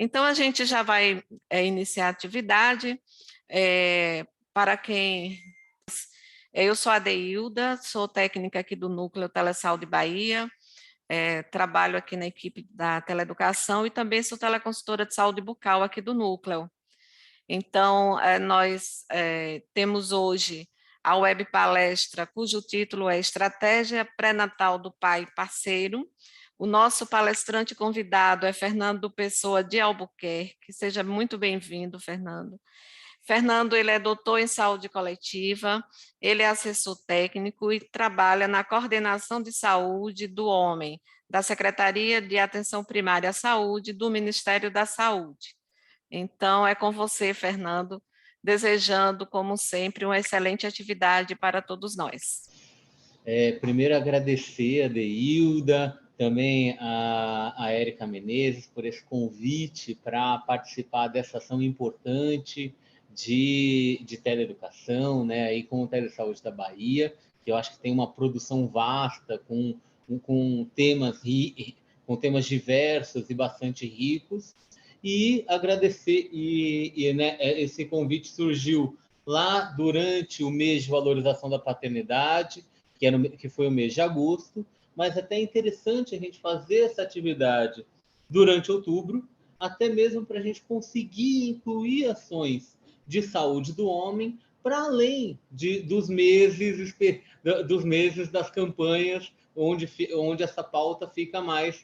Então, a gente já vai iniciar a atividade. Para quem... Eu sou a Deilda, sou técnica aqui do Núcleo Telesaúde Bahia, trabalho aqui na equipe da Teleeducação e também sou teleconsultora de saúde bucal aqui do Núcleo. Então, nós temos hoje a web palestra, cujo título é Estratégia Pré-Natal do Pai Parceiro. O nosso palestrante convidado é Fernando Pessoa de Albuquerque. Seja muito bem-vindo, Fernando. Fernando, ele é doutor em saúde coletiva, ele é assessor técnico e trabalha na coordenação de saúde do homem, da Secretaria de Atenção Primária à Saúde, do Ministério da Saúde. Então, é com você, Fernando, desejando, como sempre, uma excelente atividade para todos nós. Primeiro, agradecer a Deilda, também a Érica Menezes, por esse convite para participar dessa ação importante de teleeducação, né, aí com o Telesaúde da Bahia, que eu acho que tem uma produção vasta, com temas diversos e bastante ricos, e agradecer, né, esse convite surgiu lá durante o mês de valorização da paternidade, que foi o mês de agosto, mas até é interessante a gente fazer essa atividade durante outubro, até mesmo para a gente conseguir incluir ações de saúde do homem para além dos meses das campanhas, onde essa pauta fica mais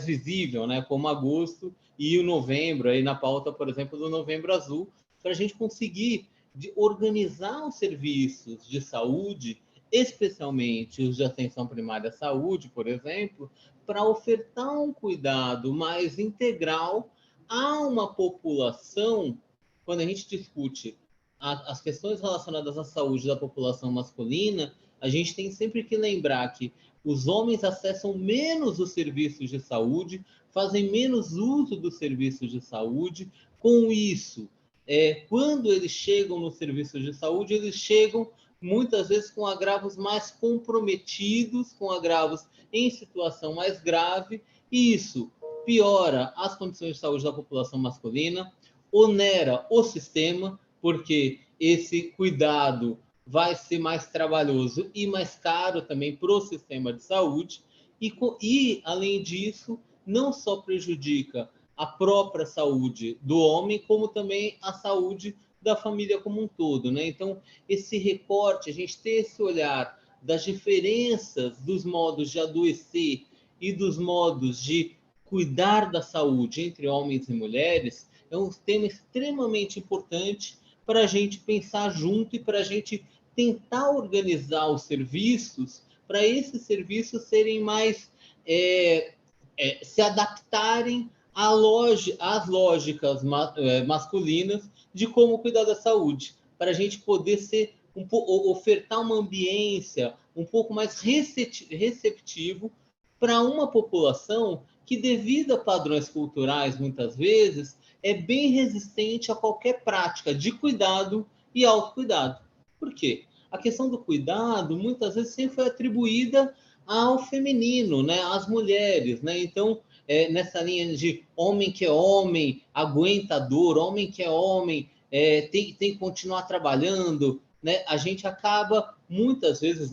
visível, né? Como agosto e o novembro, aí na pauta, por exemplo, do Novembro Azul, para a gente conseguir organizar os serviços de saúde, especialmente os de atenção primária à saúde, por exemplo, para ofertar um cuidado mais integral a uma população. Quando a gente discute as questões relacionadas à saúde da população masculina, a gente tem sempre que lembrar que os homens acessam menos os serviços de saúde, fazem menos uso dos serviços de saúde. Com isso, quando eles chegam nos serviços de saúde, eles chegam muitas vezes com agravos mais comprometidos, com agravos em situação mais grave, e isso piora as condições de saúde da população masculina, onera o sistema, porque esse cuidado vai ser mais trabalhoso e mais caro também para o sistema de saúde, e além disso, não só prejudica a própria saúde do homem, como também a saúde da família como um todo, né? Então, esse recorte, a gente ter esse olhar das diferenças dos modos de adoecer e dos modos de cuidar da saúde entre homens e mulheres, é um tema extremamente importante para a gente pensar junto e para a gente tentar organizar os serviços, para esses serviços serem mais se adaptarem às lógicas masculinas de como cuidar da saúde, para a gente poder ofertar uma ambiência um pouco mais receptivo para uma população que, devido a padrões culturais, muitas vezes, é bem resistente a qualquer prática de cuidado e autocuidado. Por quê? A questão do cuidado, muitas vezes, sempre foi atribuída ao feminino, né? Às mulheres, né? Então, nessa linha de homem que é homem, aguenta a dor, homem que é homem, tem que continuar trabalhando, né? A gente acaba, muitas vezes,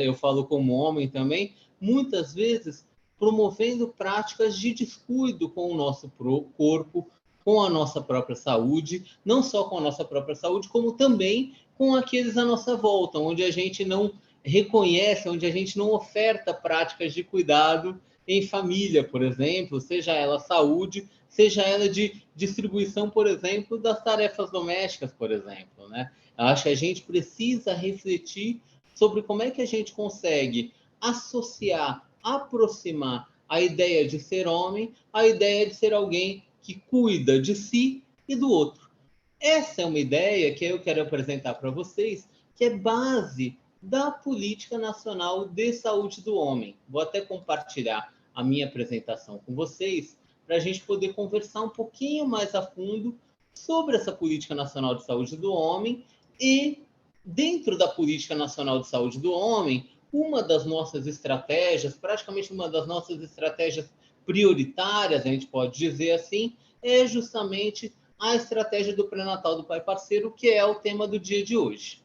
eu falo como homem também, muitas vezes promovendo práticas de descuido com o nosso corpo, com a nossa própria saúde, não só com a nossa própria saúde, como também com aqueles à nossa volta, onde a gente não reconhece, onde a gente não oferta práticas de cuidado em família, por exemplo, seja ela saúde, seja ela de distribuição, por exemplo, das tarefas domésticas, por exemplo, né? Eu acho que a gente precisa refletir sobre como é que a gente consegue associar, aproximar a ideia de ser homem à ideia de ser alguém que cuida de si e do outro. Essa é uma ideia que eu quero apresentar para vocês, que é base da Política Nacional de Saúde do Homem. Vou até compartilhar a minha apresentação com vocês, para a gente poder conversar um pouquinho mais a fundo sobre essa Política Nacional de Saúde do Homem e, dentro da Política Nacional de Saúde do Homem, uma das nossas estratégias, praticamente uma das nossas estratégias prioritárias, a gente pode dizer assim, é justamente a estratégia do pré-natal do pai parceiro, que é o tema do dia de hoje.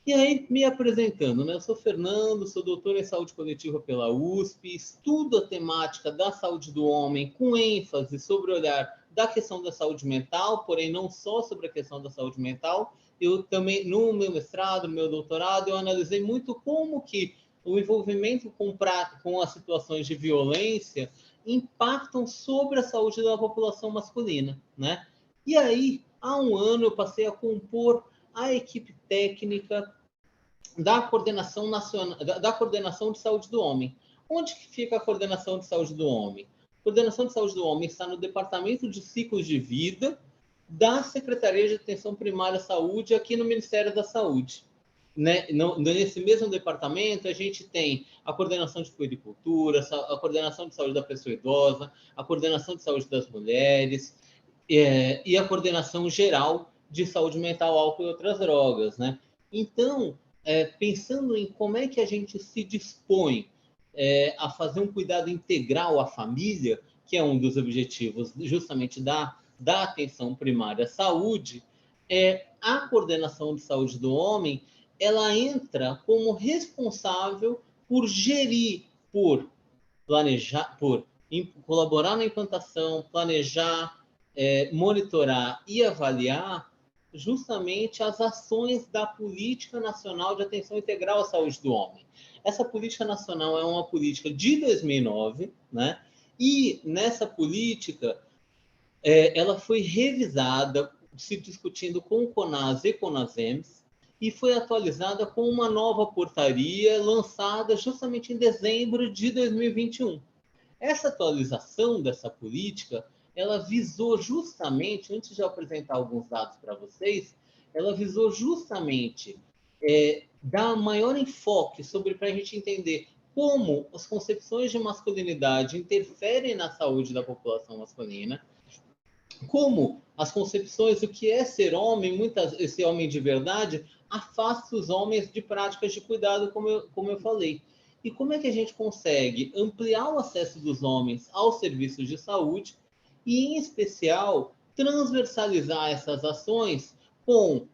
E aí, me apresentando, né? Eu sou Fernando, sou doutor em saúde coletiva pela USP, estudo a temática da saúde do homem com ênfase sobre o olhar da questão da saúde mental, porém não só sobre a questão da saúde mental. Eu também, no meu mestrado, no meu doutorado, eu analisei muito como que o envolvimento com as situações de violência impactam sobre a saúde da população masculina, né? E aí, há um ano, eu passei a compor a equipe técnica da coordenação nacional, da coordenação de saúde do homem. Onde que fica a coordenação de saúde do homem? A coordenação de saúde do homem está no Departamento de Ciclos de Vida da Secretaria de Atenção Primária à Saúde, aqui no Ministério da Saúde. Né? Nesse mesmo departamento, a gente tem a coordenação de puericultura, a coordenação de saúde da pessoa idosa, a coordenação de saúde das mulheres, e a coordenação geral de saúde mental, álcool e outras drogas, né? Então, pensando em como é que a gente se dispõe a fazer um cuidado integral à família, que é um dos objetivos justamente da atenção primária à saúde, a coordenação de saúde do homem, ela entra como responsável por gerir, por planejar, por colaborar na implantação, planejar, monitorar e avaliar justamente as ações da Política Nacional de Atenção Integral à Saúde do Homem. Essa política nacional é uma política de 2009, né? E nessa política, ela foi revisada, se discutindo com o CONAS e CONASEMS, e foi atualizada com uma nova portaria lançada justamente em dezembro de 2021. Essa atualização dessa política, ela visou justamente, antes de eu apresentar alguns dados para vocês, ela visou justamente dar maior enfoque sobre para a gente entender como as concepções de masculinidade interferem na saúde da população masculina, como as concepções do que é ser homem, esse homem de verdade, afasta os homens de práticas de cuidado, como eu falei. E como é que a gente consegue ampliar o acesso dos homens aos serviços de saúde e, em especial, transversalizar essas ações com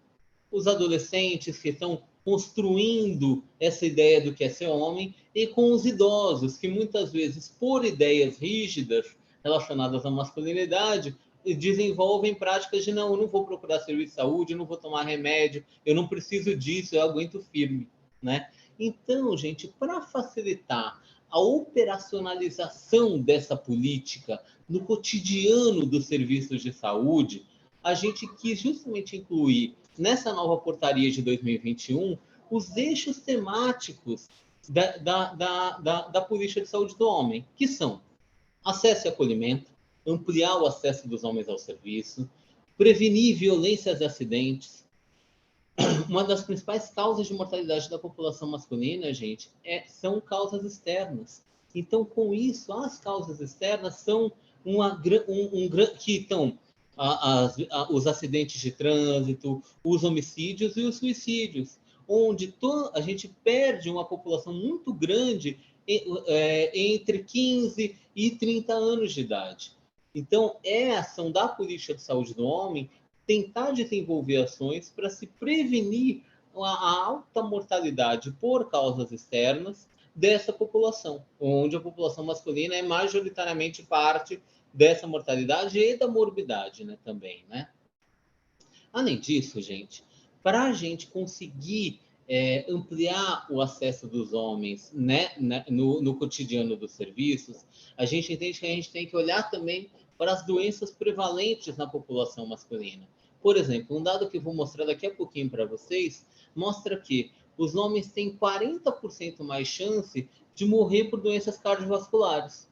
os adolescentes que estão construindo essa ideia do que é ser homem e com os idosos que muitas vezes, por ideias rígidas relacionadas à masculinidade, desenvolvem práticas de não, eu não vou procurar serviço de saúde, eu não vou tomar remédio, eu não preciso disso, eu aguento firme, né? Então, gente, para facilitar a operacionalização dessa política no cotidiano dos serviços de saúde, a gente quis justamente incluir nessa nova portaria de 2021 os eixos temáticos da política de saúde do homem, que são acesso e acolhimento, ampliar o acesso dos homens ao serviço, prevenir violências e acidentes. Uma das principais causas de mortalidade da população masculina, gente, são causas externas. Então, com isso, as causas externas são que estão os acidentes de trânsito, os homicídios e os suicídios, onde a gente perde uma população muito grande entre 15 e 30 anos de idade. Então, é a ação da política de saúde do homem tentar desenvolver ações para se prevenir a alta mortalidade por causas externas dessa população, onde a população masculina é majoritariamente parte dessa mortalidade e da morbidade, né, também, né? Além disso, gente, para a gente conseguir ampliar o acesso dos homens, né, no cotidiano dos serviços, a gente entende que a gente tem que olhar também para as doenças prevalentes na população masculina. Por exemplo, um dado que eu vou mostrar daqui a pouquinho para vocês, mostra que os homens têm 40% mais chance de morrer por doenças cardiovasculares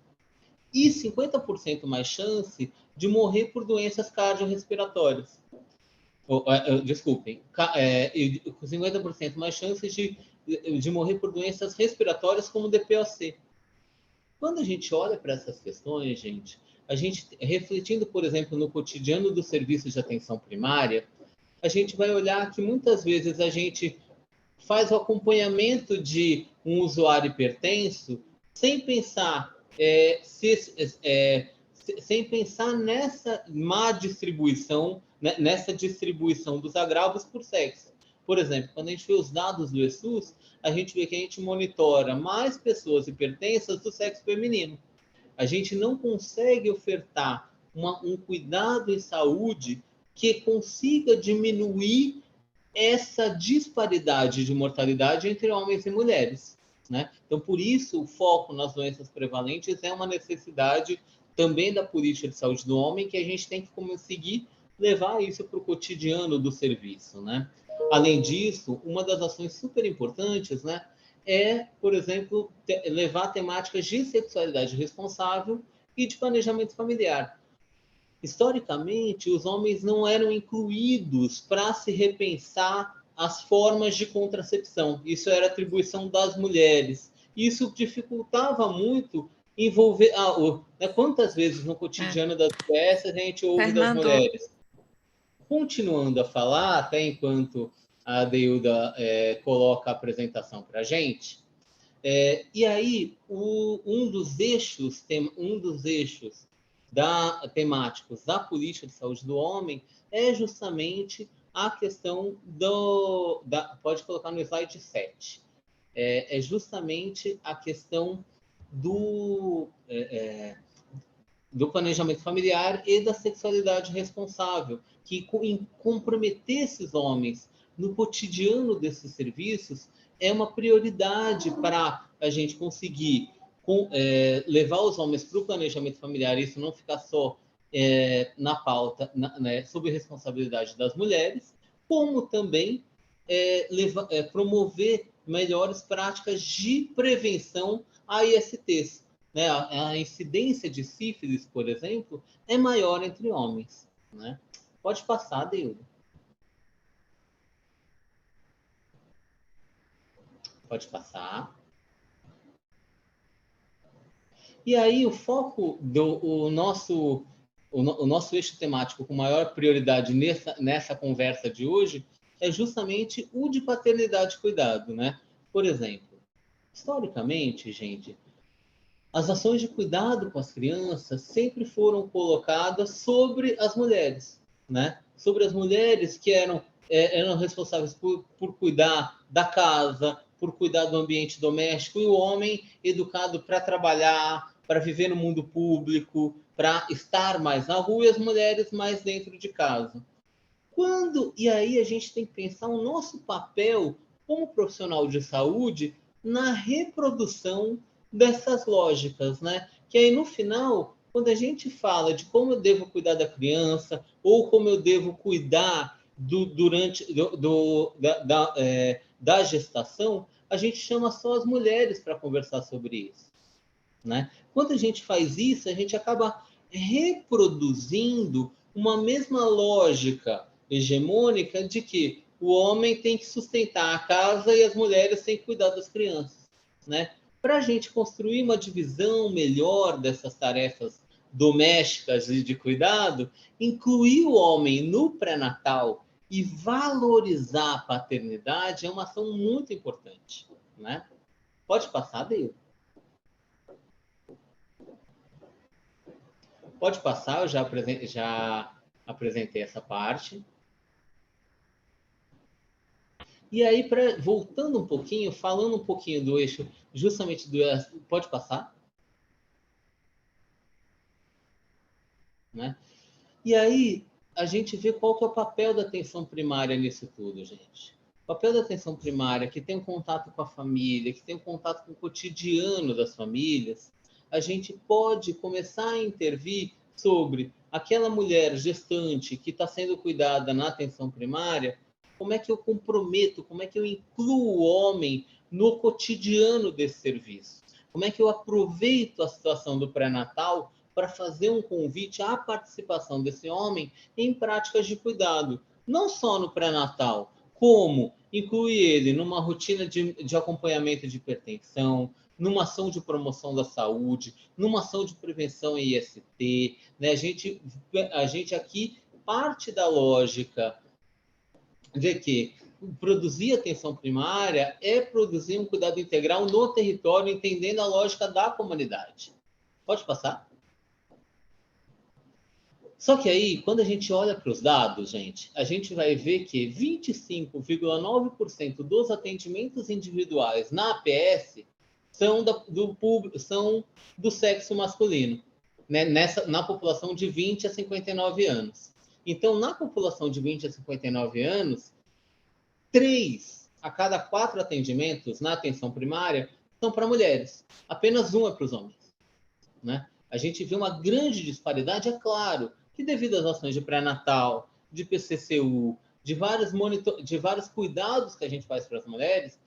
e 50% mais chance de morrer por doenças cardiorrespiratórias. Desculpem, 50% mais chances de morrer por doenças respiratórias como DPOC. Quando a gente olha para essas questões, gente, a gente refletindo, por exemplo, no cotidiano dos serviços de atenção primária, a gente vai olhar que muitas vezes a gente faz o acompanhamento de um usuário hipertenso sem pensar sem pensar nessa má distribuição, né, nessa distribuição dos agravos por sexo. Por exemplo, quando a gente vê os dados do ESUS, a gente vê que a gente monitora mais pessoas hipertensas do sexo feminino. A gente não consegue ofertar um cuidado em saúde que consiga diminuir essa disparidade de mortalidade entre homens e mulheres, né? Então, por isso, o foco nas doenças prevalentes é uma necessidade também da política de saúde do homem, que a gente tem que conseguir levar isso para o cotidiano do serviço, né? Além disso, uma das ações super importantes, né, é, por exemplo, levar temáticas de sexualidade responsável e de planejamento familiar. Historicamente, os homens não eram incluídos para se repensar as formas de contracepção. Isso era atribuição das mulheres. Isso dificultava muito envolver. Né, quantas vezes no cotidiano das peças a gente ouve das Fernando, mulheres? Continuando a falar, até enquanto a Deilda coloca a apresentação para a gente. E aí, um dos eixos temáticos da política de saúde do homem é justamente a questão pode colocar no slide 7. É justamente a questão do planejamento familiar e da sexualidade responsável, que comprometer esses homens no cotidiano desses serviços é uma prioridade para a gente conseguir levar os homens para o planejamento familiar, isso não ficar só na pauta, né, sob responsabilidade das mulheres, como também promover melhores práticas de prevenção a ISTs. Né? A incidência de sífilis, por exemplo, é maior entre homens. Né? Pode passar, Deildo. Pode passar. E aí o foco o nosso eixo temático com maior prioridade nessa conversa de hoje é justamente o de paternidade e cuidado, né? Por exemplo, historicamente, gente, as ações de cuidado com as crianças sempre foram colocadas sobre as mulheres, né? Sobre as mulheres que eram responsáveis por cuidar da casa, por cuidar do ambiente doméstico, e o homem educado para trabalhar, para viver no mundo público, para estar mais na rua, e as mulheres mais dentro de casa. E aí a gente tem que pensar o nosso papel como profissional de saúde na reprodução dessas lógicas, né? Que aí no final, quando a gente fala de como eu devo cuidar da criança ou como eu devo cuidar da gestação, a gente chama só as mulheres para conversar sobre isso, né? Quando a gente faz isso, a gente acaba reproduzindo uma mesma lógica hegemônica de que o homem tem que sustentar a casa e as mulheres têm que cuidar das crianças, né? Para a gente construir uma divisão melhor dessas tarefas domésticas e de cuidado, incluir o homem no pré-natal e valorizar a paternidade é uma ação muito importante, né? Pode passar, Deildo? Pode passar, eu já apresentei essa parte. E aí, voltando um pouquinho, falando um pouquinho do eixo, justamente do... Pode passar? Né? E aí, a gente vê qual que é o papel da atenção primária nisso tudo, gente. O papel da atenção primária, que tem um contato com a família, que tem um contato com o cotidiano das famílias, a gente pode começar a intervir sobre aquela mulher gestante que está sendo cuidada na atenção primária, como é que eu comprometo, como é que eu incluo o homem no cotidiano desse serviço? Como é que eu aproveito a situação do pré-natal para fazer um convite à participação desse homem em práticas de cuidado, não só no pré-natal, como incluir ele numa rotina de acompanhamento de hipertensão, numa ação de promoção da saúde, numa ação de prevenção em IST. Né? A gente aqui parte da lógica de que produzir atenção primária é produzir um cuidado integral no território, entendendo a lógica da comunidade. Pode passar? Só que aí, quando a gente olha para os dados, gente, a gente vai ver que 25,9% dos atendimentos individuais na APS são do sexo masculino, né? Na população de 20 a 59 anos. Então, na população de 20 a 59 anos, 3 a cada 4 atendimentos na atenção primária são para mulheres. Apenas um é para os homens, né? A gente vê uma grande disparidade, é claro, que devido às ações de pré-natal, de PCCU, de vários cuidados que a gente faz para as mulheres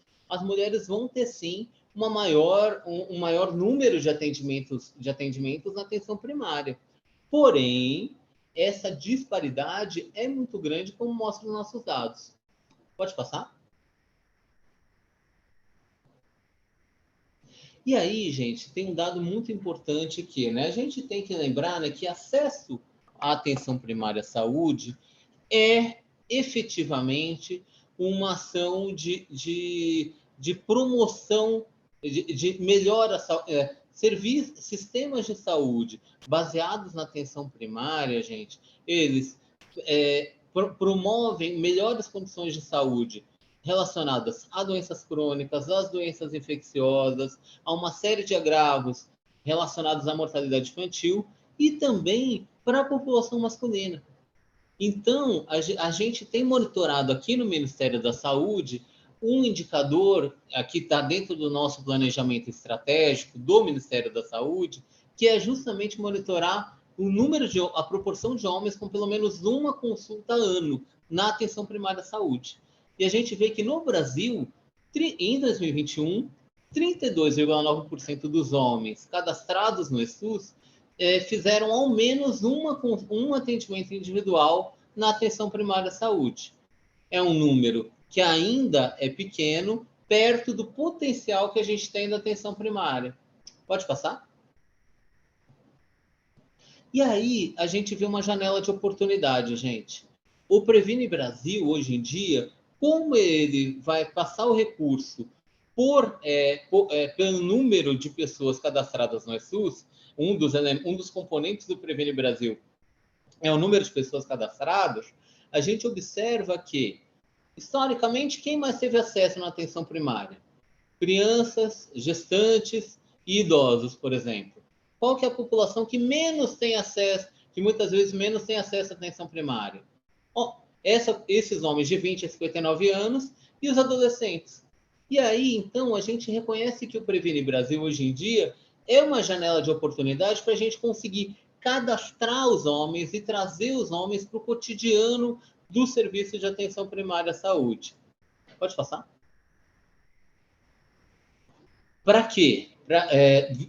vão ter sim um maior número de atendimentos na atenção primária. Porém, essa disparidade é muito grande, como mostram os nossos dados. Pode passar? E aí, gente, tem um dado muito importante aqui, né? A gente tem que lembrar, né, que acesso à atenção primária à saúde é efetivamente uma ação de promoção, de melhora, sistemas de saúde baseados na atenção primária, gente, eles promovem melhores condições de saúde relacionadas a doenças crônicas, às doenças infecciosas, a uma série de agravos relacionados à mortalidade infantil e também para a população masculina. Então, a gente tem monitorado aqui no Ministério da Saúde um indicador que está dentro do nosso planejamento estratégico do Ministério da Saúde, que é justamente monitorar a proporção de homens com pelo menos uma consulta ano na atenção primária à saúde. E a gente vê que no Brasil, em 2021, 32,9% dos homens cadastrados no SUS fizeram ao menos um atendimento individual na atenção primária à saúde. É um número que ainda é pequeno, perto do potencial que a gente tem da atenção primária. Pode passar? E aí a gente vê uma janela de oportunidade, gente. O Previne Brasil, hoje em dia, como ele vai passar o recurso pelo número de pessoas cadastradas no SUS, um dos componentes do Previne Brasil é o número de pessoas cadastradas, a gente observa que, historicamente, quem mais teve acesso na atenção primária? Crianças, gestantes e idosos, por exemplo. Qual que é a população que menos tem acesso, que muitas vezes menos tem acesso à atenção primária? Esses homens de 20 a 59 anos e os adolescentes. E aí, então, a gente reconhece que o Previne Brasil, hoje em dia, é uma janela de oportunidade para a gente conseguir cadastrar os homens e trazer os homens para o cotidiano do serviço de atenção primária à saúde. Pode passar? Para quê?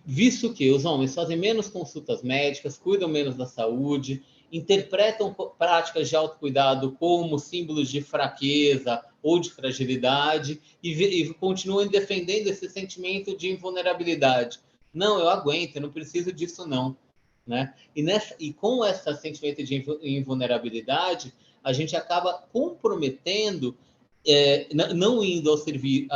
Visto que os homens fazem menos consultas médicas, cuidam menos da saúde, interpretam práticas de autocuidado como símbolos de fraqueza ou de fragilidade e continuam defendendo esse sentimento de invulnerabilidade. Não, eu aguento, eu não preciso disso não. Né? E com esse sentimento de invulnerabilidade, a gente acaba comprometendo não indo ao serviço,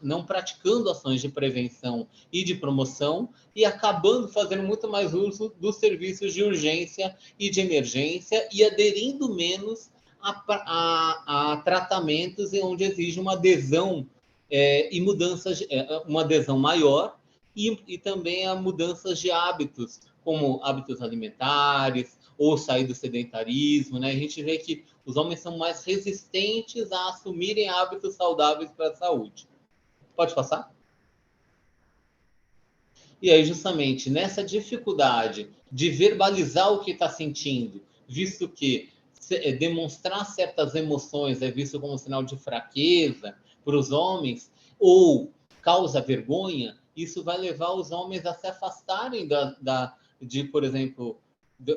não praticando ações de prevenção e de promoção e acabando fazendo muito mais uso dos serviços de urgência e de emergência e aderindo menos a tratamentos onde exige uma adesão e mudanças, uma adesão maior e também a mudanças de hábitos, como hábitos alimentares ou sair do sedentarismo, né? A gente vê que os homens são mais resistentes a assumirem hábitos saudáveis para a saúde. Pode passar? E aí, justamente, nessa dificuldade de verbalizar o que está sentindo, visto que demonstrar certas emoções é visto como sinal de fraqueza para os homens, ou causa vergonha, isso vai levar os homens a se afastarem de, por exemplo,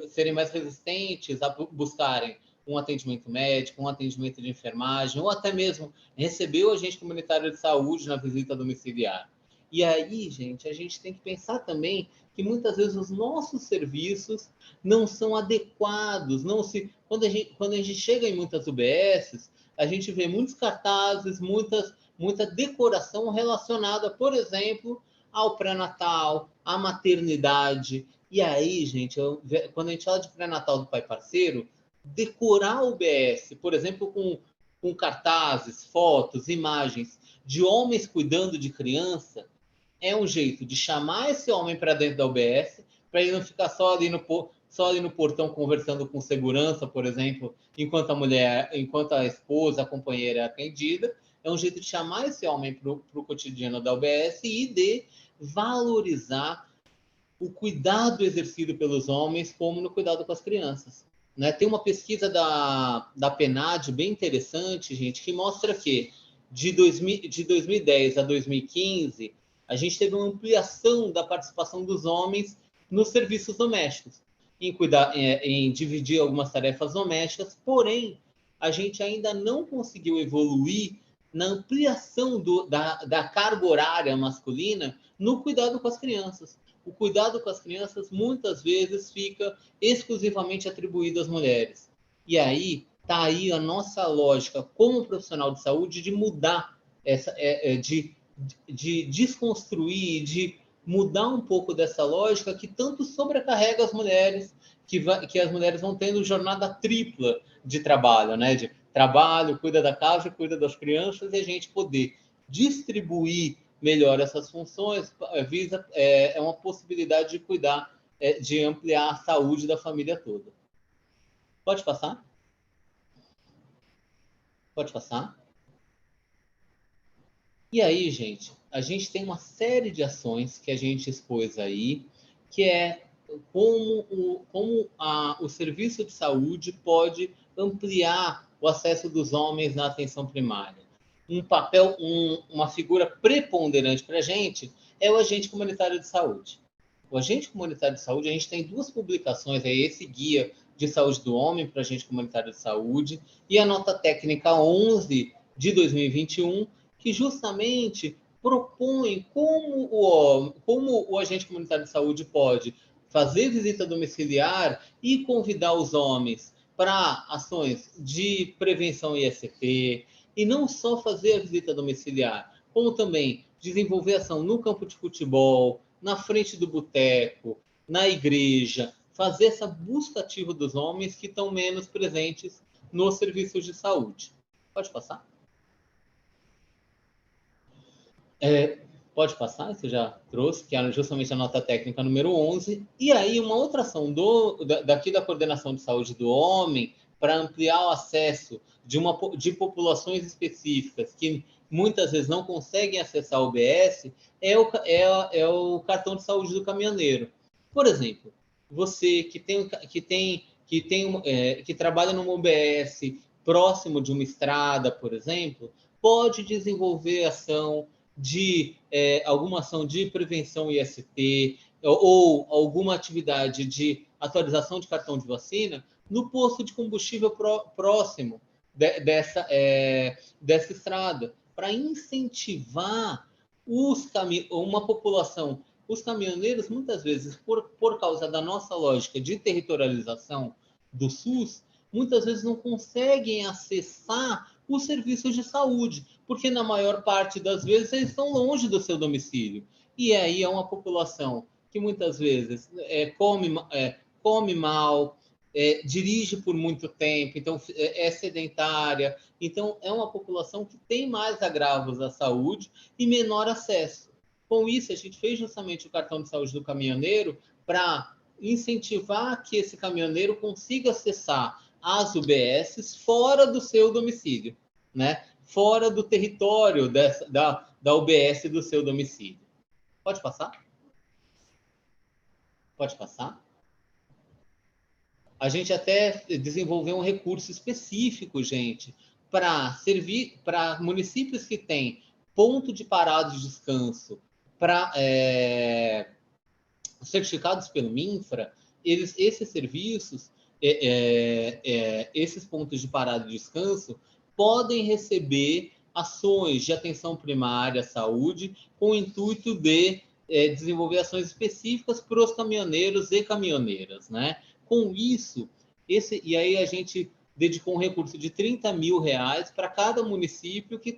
serem mais resistentes a buscarem um atendimento médico, um atendimento de enfermagem, ou até mesmo receber o agente comunitário de saúde na visita domiciliar. E aí, gente, a gente tem que pensar também que muitas vezes os nossos serviços não são adequados. Quando a gente chega em muitas UBSs, a gente vê muitos cartazes, muita decoração relacionada, por exemplo, ao pré-natal, à maternidade. E aí, gente, quando a gente fala de pré-natal do pai parceiro, decorar o BS, por exemplo, com cartazes, fotos, imagens de homens cuidando de criança, é um jeito de chamar esse homem para dentro da UBS, para ele não ficar só ali no portão conversando com segurança, por exemplo, enquanto a esposa, a companheira é atendida. É um jeito de chamar esse homem para o cotidiano da UBS e de valorizar o cuidado exercido pelos homens, como no cuidado com as crianças. Né? Tem uma pesquisa da PNAD bem interessante, gente, que mostra que de 2010 a 2015, a gente teve uma ampliação da participação dos homens nos serviços domésticos, em dividir algumas tarefas domésticas, porém, a gente ainda não conseguiu evoluir na ampliação da carga horária masculina no cuidado com as crianças. O cuidado com as crianças muitas vezes fica exclusivamente atribuído às mulheres. E aí está aí a nossa lógica como profissional de saúde de mudar de desconstruir, de mudar um pouco dessa lógica que tanto sobrecarrega as mulheres, que as mulheres vão tendo jornada tripla de trabalho, né? De trabalho, cuida da casa, cuida das crianças, e a gente poder distribuir melhor essas funções é uma possibilidade de cuidar, de ampliar a saúde da família toda. Pode passar? Pode passar? E aí, gente, a gente tem uma série de ações que a gente expôs aí, que é como o serviço de saúde pode ampliar o acesso dos homens na atenção primária. Uma figura preponderante para a gente é o agente comunitário de saúde. O agente comunitário de saúde, a gente tem duas publicações, esse guia de saúde do homem para agente comunitário de saúde e a nota técnica 11 de 2021, que justamente propõe como o agente comunitário de saúde pode fazer visita domiciliar e convidar os homens para ações de prevenção IST, e não só fazer a visita domiciliar, como também desenvolver ação no campo de futebol, na frente do boteco, na igreja, fazer essa busca ativa dos homens que estão menos presentes nos serviços de saúde. Pode passar? Pode passar, você já trouxe, que era justamente a nota técnica número 11. E aí, uma outra ação daqui da Coordenação de Saúde do Homem, para ampliar o acesso de populações específicas que muitas vezes não conseguem acessar o UBS, é o cartão de saúde do caminhoneiro. Por exemplo, você que trabalha numa UBS próximo de uma estrada, por exemplo, pode desenvolver alguma ação de prevenção IST ou alguma atividade de atualização de cartão de vacina no posto de combustível próximo dessa estrada, para incentivar uma população. Os caminhoneiros, muitas vezes, por causa da nossa lógica de territorialização do SUS, muitas vezes não conseguem acessar os serviços de saúde, porque na maior parte das vezes eles estão longe do seu domicílio. E aí é uma população que muitas vezes come mal, dirige por muito tempo, então é sedentária. Então é uma população que tem mais agravos à saúde e menor acesso. Com isso, a gente fez justamente o cartão de saúde do caminhoneiro para incentivar que esse caminhoneiro consiga acessar as UBSs fora do seu domicílio, né? Fora do território da UBS do seu domicílio. Pode passar? Pode passar? A gente até desenvolveu um recurso específico, gente, para servir para municípios que têm ponto de parada de descanso certificados pelo MINFRA. Esses serviços, esses pontos de parada de descanso, podem receber ações de atenção primária à saúde com o intuito de desenvolver ações específicas para os caminhoneiros e caminhoneiras, né? Com isso, e aí a gente dedicou um recurso de R$30 mil para cada município que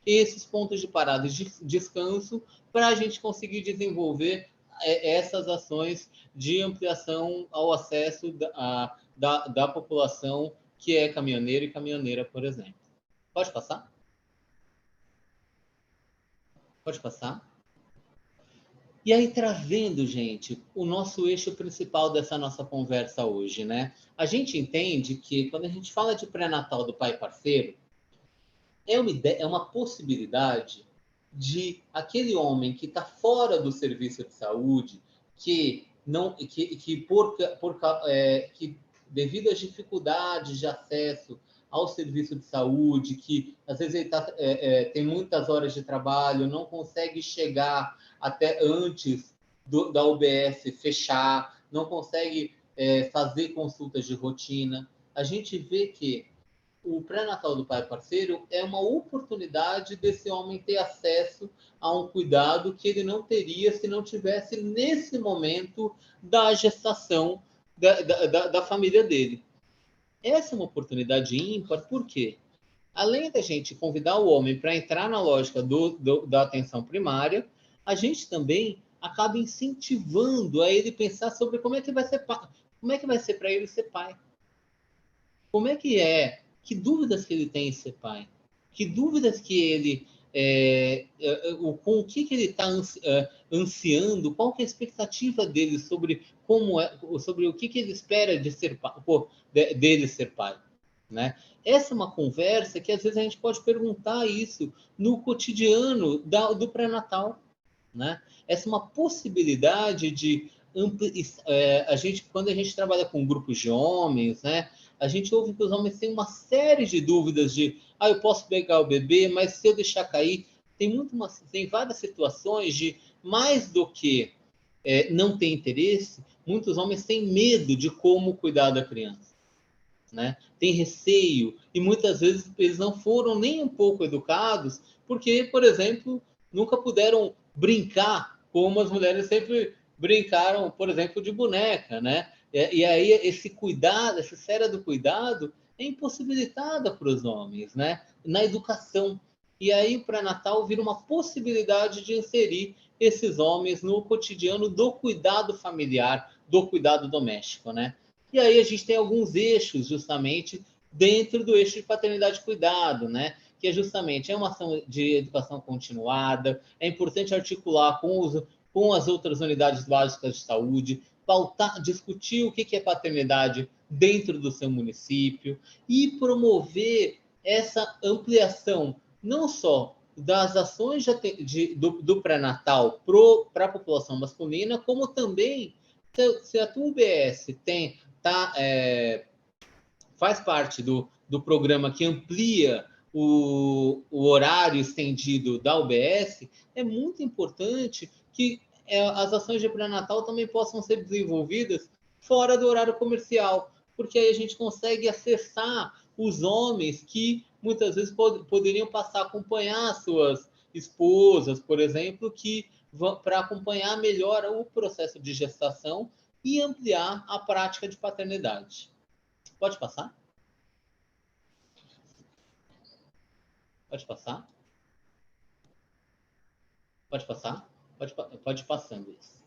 esses pontos de parada e de descanso para a gente conseguir desenvolver essas ações de ampliação ao acesso da população que é caminhoneiro e caminhoneira, por exemplo. Pode passar? Pode passar? E aí, trazendo, gente, o nosso eixo principal dessa nossa conversa hoje, né? A gente entende que quando a gente fala de pré-natal do pai parceiro, é uma possibilidade de aquele homem que está fora do serviço de saúde, que não, que devido às dificuldades de acesso ao serviço de saúde, que às vezes ele tem muitas horas de trabalho, não consegue chegar até antes da UBS fechar, não consegue fazer consultas de rotina. A gente vê que o pré-natal do pai parceiro é uma oportunidade desse homem ter acesso a um cuidado que ele não teria se não tivesse nesse momento da gestação da família dele. Essa é uma oportunidade ímpar, por quê? Além da gente convidar o homem para entrar na lógica da atenção primária, a gente também acaba incentivando a ele pensar sobre como é que vai ser como é que vai ser para ele ser pai. Como é que é? Que dúvidas que ele tem em ser pai? Que dúvidas que ele com o que ele está ansiando? Qual que é a expectativa dele sobre sobre o que ele espera de ser pai, dele ser pai, né? Essa é uma conversa que às vezes a gente pode perguntar isso no cotidiano do pré-natal, né? Essa é uma possibilidade de quando a gente trabalha com grupos de homens, né? A gente ouve que os homens têm uma série de dúvidas de, eu posso pegar o bebê, mas se eu deixar cair, tem várias situações de mais do que não ter interesse, muitos homens têm medo de como cuidar da criança, né? Tem receio e muitas vezes eles não foram nem um pouco educados porque, por exemplo, nunca puderam brincar como as mulheres sempre brincaram, por exemplo, de boneca, né? E aí esse cuidado, essa esfera do cuidado é impossibilitada para os homens, né? Na educação. E aí o pré-natal vira uma possibilidade de inserir esses homens no cotidiano do cuidado familiar, do cuidado doméstico, né? E aí a gente tem alguns eixos, justamente, dentro do eixo de paternidade e cuidado, né? Que é justamente uma ação de educação continuada, é importante articular com as outras unidades básicas de saúde, discutir o que é paternidade dentro do seu município e promover essa ampliação, não só das ações do pré-natal para a população masculina, como também se a tua UBS faz parte do programa que amplia o horário estendido da UBS, é muito importante que as ações de pré-natal também possam ser desenvolvidas fora do horário comercial, porque aí a gente consegue acessar os homens que muitas vezes poderiam passar a acompanhar suas esposas, por exemplo, que para acompanhar melhor o processo de gestação e ampliar a prática de paternidade. Pode passar? Pode passar? Pode passar? Pode ir passando isso.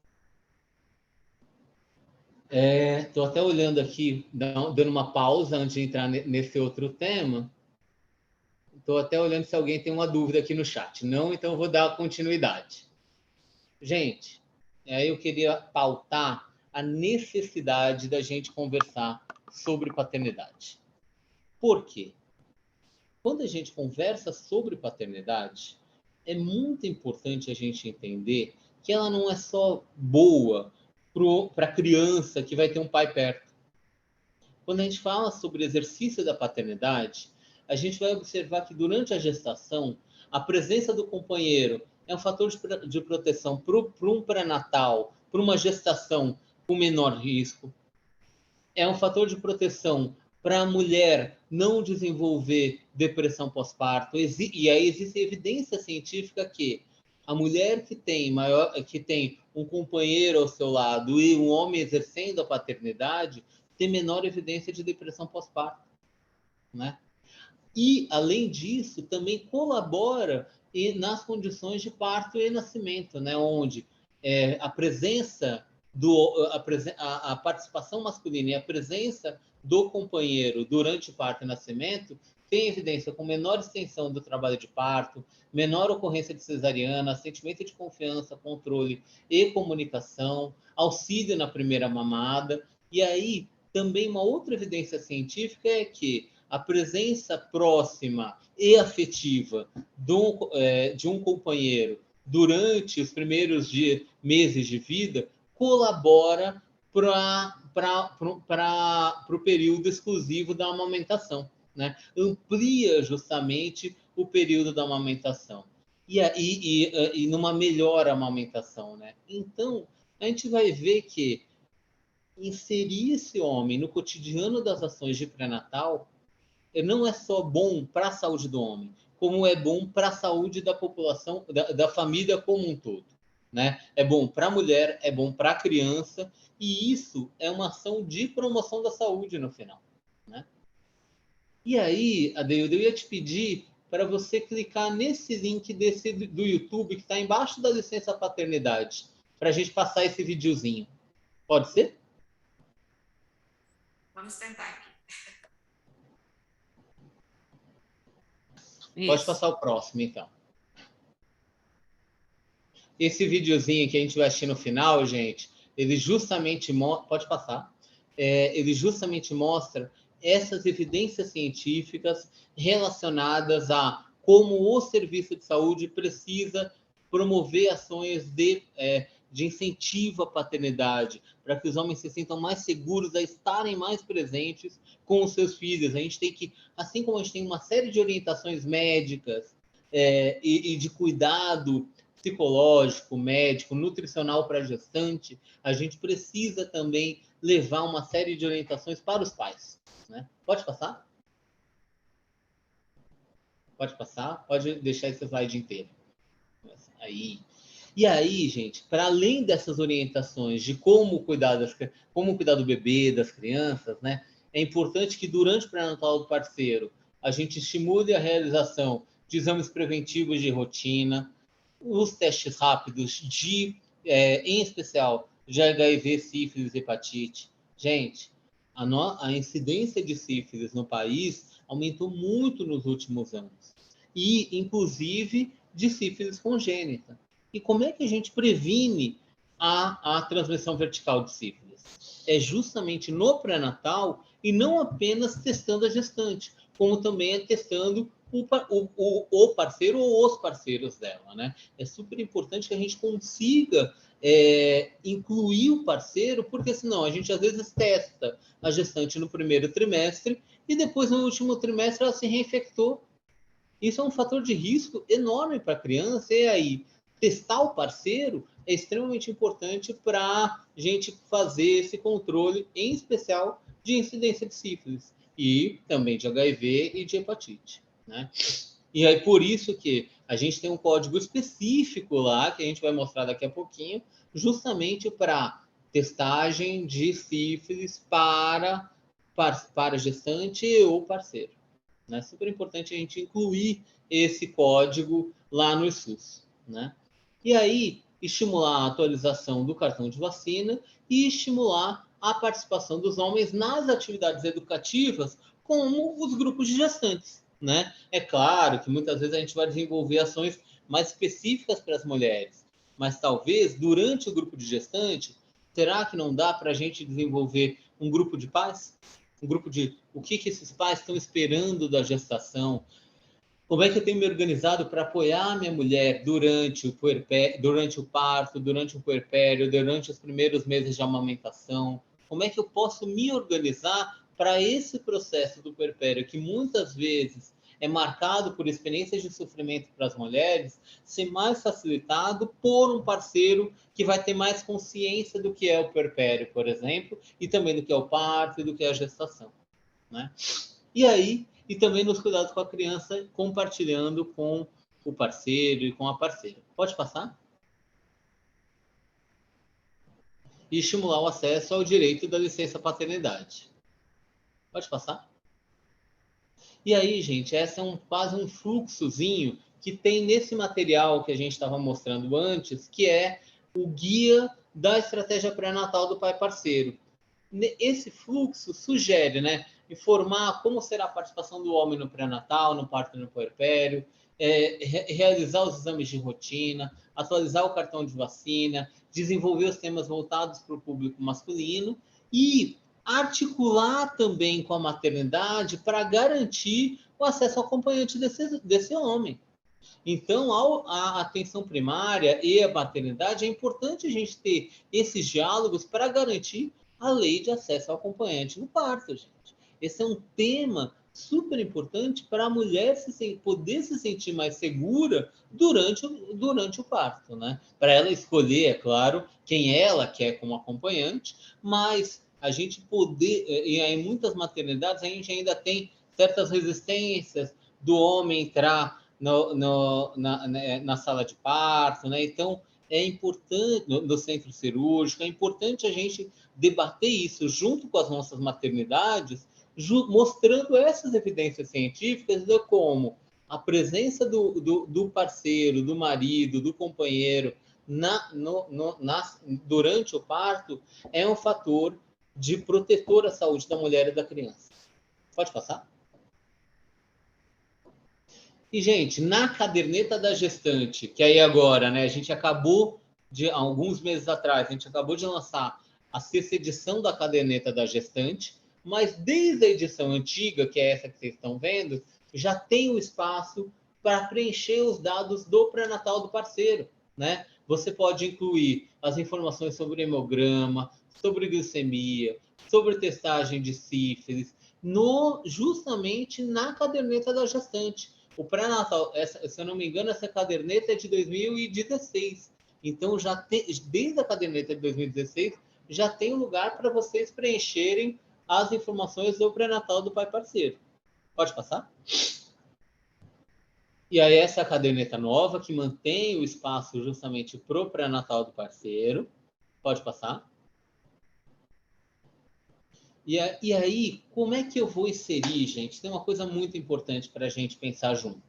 Estou até olhando aqui, dando uma pausa antes de entrar nesse outro tema. Estou até olhando se alguém tem uma dúvida aqui no chat. Não, então eu vou dar continuidade. Gente, aí eu queria pautar a necessidade da gente conversar sobre paternidade. Por quê? Quando a gente conversa sobre paternidade, é muito importante a gente entender que ela não é só boa para a criança que vai ter um pai perto. Quando a gente fala sobre exercício da paternidade, a gente vai observar que durante a gestação, a presença do companheiro é um fator de proteção para um pré-natal, para uma gestação com menor risco. É um fator de proteção para a mulher não desenvolver depressão pós-parto. E aí existe evidência científica que a mulher que tem um companheiro ao seu lado e um homem exercendo a paternidade tem menor evidência de depressão pós-parto, né? E, além disso, também colabora nas condições de parto e nascimento, né? Onde a presença a participação masculina e a presença do companheiro durante o parto e nascimento tem evidência com menor extensão do trabalho de parto, menor ocorrência de cesariana, sentimento de confiança, controle e comunicação, auxílio na primeira mamada. E aí, também uma outra evidência científica é que a presença próxima e afetiva de um companheiro durante os primeiros meses de vida colabora para o período exclusivo da amamentação, né? Amplia justamente o período da amamentação e numa melhor amamentação, né? Então, a gente vai ver que inserir esse homem no cotidiano das ações de pré-natal não é só bom para a saúde do homem, como é bom para a saúde da população, da família como um todo. Né? É bom para a mulher, é bom para a criança, e isso é uma ação de promoção da saúde no final. Né? E aí, Adeildo, eu ia te pedir para você clicar nesse link do YouTube que está embaixo da licença paternidade, para a gente passar esse videozinho. Pode ser? Vamos tentar aqui. Pode Isso. passar o próximo, então. Esse videozinho que a gente vai assistir no final, gente, ele justamente pode passar. Ele justamente mostra essas evidências científicas relacionadas a como o serviço de saúde precisa promover ações de incentivo à paternidade, para que os homens se sintam mais seguros a estarem mais presentes com os seus filhos. A gente tem que, assim como a gente tem uma série de orientações médicas e de cuidado psicológico, médico, nutricional para a gestante, a gente precisa também levar uma série de orientações para os pais. Né? Pode passar? Pode passar? Pode deixar esse slide inteiro. Aí. E aí, gente, para além dessas orientações de como cuidar do bebê, das crianças, né, é importante que durante o pré-natal do parceiro a gente estimule a realização de exames preventivos de rotina, os testes rápidos em especial, de HIV, sífilis e hepatite. Gente, a incidência de sífilis no país aumentou muito nos últimos anos. E, inclusive, de sífilis congênita. E como é que a gente previne a transmissão vertical de sífilis? É justamente no pré-natal e não apenas testando a gestante, como também é testando o parceiro ou os parceiros dela, né? É super importante que a gente consiga incluir o parceiro, porque senão a gente às vezes testa a gestante no primeiro trimestre e depois no último trimestre ela se reinfectou. Isso é um fator de risco enorme para a criança, e aí testar o parceiro é extremamente importante para a gente fazer esse controle, em especial de incidência de sífilis e também de HIV e de hepatite. Né? E aí, por isso que a gente tem um código específico lá, que a gente vai mostrar daqui a pouquinho, justamente para testagem de sífilis para gestante ou parceiro. É super importante a gente incluir esse código lá no SUS. Né? E aí, estimular a atualização do cartão de vacina e estimular a participação dos homens nas atividades educativas, como os grupos de gestantes. Né? É claro que muitas vezes a gente vai desenvolver ações mais específicas para as mulheres, mas talvez durante o grupo de gestante, será que não dá para a gente desenvolver um grupo de pais? Um grupo de o que esses pais estão esperando da gestação? Como é que eu tenho me organizado para apoiar minha mulher durante o parto, durante o puerpério, durante os primeiros meses de amamentação? Como é que eu posso me organizar para esse processo do puerpério, que muitas vezes é marcado por experiências de sofrimento para as mulheres, ser mais facilitado por um parceiro que vai ter mais consciência do que é o puerpério, por exemplo, e também do que é o parto e do que é a gestação. Né? E aí, e também nos cuidados com a criança, compartilhando com o parceiro e com a parceira. Pode passar? E estimular o acesso ao direito da licença paternidade. Pode passar? E aí, gente, essa é quase um fluxozinho que tem nesse material que a gente estava mostrando antes, que é o guia da estratégia pré-natal do pai parceiro. Esse fluxo sugere, né, informar como será a participação do homem no pré-natal, no parto e no puerpério, realizar os exames de rotina, atualizar o cartão de vacina, desenvolver os temas voltados para o público masculino e articular também com a maternidade para garantir o acesso ao acompanhante desse homem. Então, a atenção primária e a maternidade, é importante a gente ter esses diálogos para garantir a lei de acesso ao acompanhante no parto, gente. Esse é um tema super importante para a mulher poder se sentir mais segura durante o parto, né? Para ela escolher, é claro, quem ela quer como acompanhante, mas a gente poder, e em muitas maternidades a gente ainda tem certas resistências do homem entrar na sala de parto, né? Então, é importante, no centro cirúrgico, é importante a gente debater isso junto com as nossas maternidades, mostrando essas evidências científicas de como a presença do parceiro, do marido, do companheiro durante o parto é um fator de protetor à saúde da mulher e da criança. Pode passar? E, gente, na caderneta da gestante, que aí agora, né, a gente acabou alguns meses atrás, a gente acabou de lançar a sexta edição da caderneta da gestante, mas desde a edição antiga, que é essa que vocês estão vendo, já tem o espaço para preencher os dados do pré-natal do parceiro, né? Você pode incluir as informações sobre hemograma, sobre glicemia, sobre testagem de sífilis, justamente na caderneta da gestante. O pré-natal, se eu não me engano, essa caderneta é de 2016. Então, desde a caderneta de 2016, já tem lugar para vocês preencherem as informações do pré-natal do pai parceiro. Pode passar? E aí, essa caderneta nova que mantém o espaço justamente para o pré-natal do parceiro. Pode passar? E aí, como é que eu vou inserir, gente? Tem uma coisa muito importante para a gente pensar junto.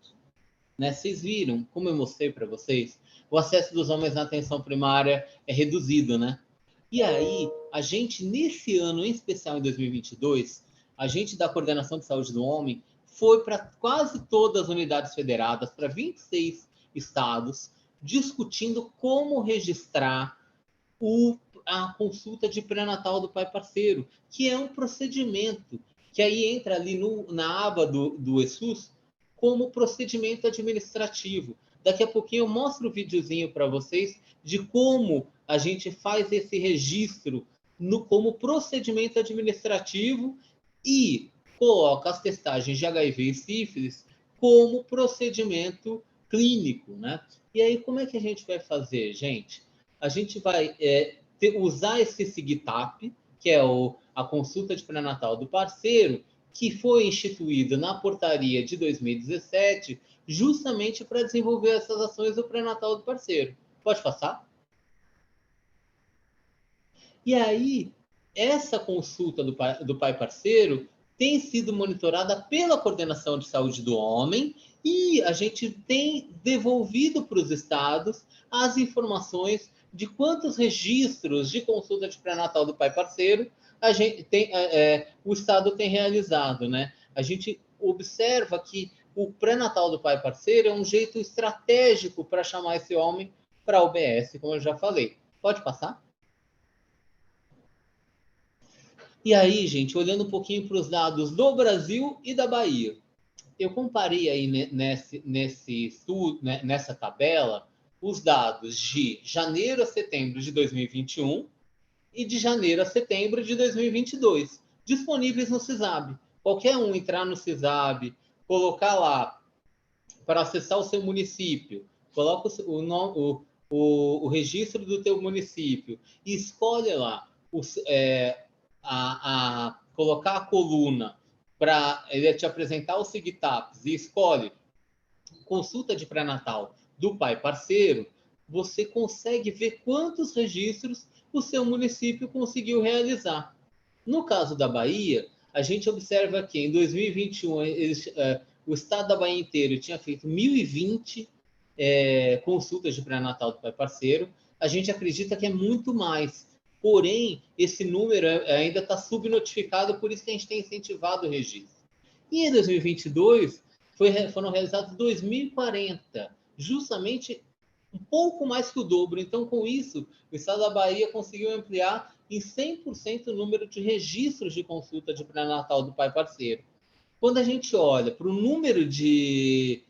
Né? Vocês viram, como eu mostrei para vocês, o acesso dos homens na atenção primária é reduzido, né? E aí, a gente, nesse ano, em especial em 2022, a gente da Coordenação de Saúde do Homem foi para quase todas as unidades federadas, para 26 estados, discutindo como registrar a consulta de pré-natal do pai parceiro, que é um procedimento que aí entra ali na aba do ESUS como procedimento administrativo. Daqui a pouquinho eu mostro o videozinho para vocês de como a gente faz esse registro como procedimento administrativo e coloca as testagens de HIV e sífilis como procedimento clínico, né? E aí, como é que a gente vai fazer, gente? A gente vai usar esse SIGTAP, que é a consulta de pré-natal do parceiro, que foi instituído na portaria de 2017, justamente para desenvolver essas ações do pré-natal do parceiro. Pode passar? E aí, essa consulta do pai parceiro tem sido monitorada pela Coordenação de Saúde do Homem e a gente tem devolvido para os estados as informações de quantos registros de consulta de pré-natal do pai parceiro a gente tem, o estado tem realizado, né? A gente observa que o pré-natal do pai parceiro é um jeito estratégico para chamar esse homem para a UBS, como eu já falei. Pode passar? E aí, gente, olhando um pouquinho para os dados do Brasil e da Bahia, eu comparei aí nesse estudo, nessa tabela, os dados de janeiro a setembro de 2021 e de janeiro a setembro de 2022, disponíveis no CISAB. Qualquer um entrar no CISAB, colocar lá para acessar o seu município, coloca o registro do teu município e escolhe lá colocar a coluna para ele te apresentar os SIGTAPs e escolhe consulta de pré-natal do pai parceiro, você consegue ver quantos registros o seu município conseguiu realizar. No caso da Bahia, a gente observa que em 2021 o estado da Bahia inteiro tinha feito 1.020 consultas de pré-natal do pai parceiro. A gente acredita que é muito mais, porém, esse número ainda está subnotificado, por isso que a gente tem incentivado o registro. E em 2022, foram realizados 2.040, justamente um pouco mais que o dobro. Então, com isso, o estado da Bahia conseguiu ampliar em 100% o número de registros de consulta de pré-natal do pai parceiro. Quando a gente olha para o número de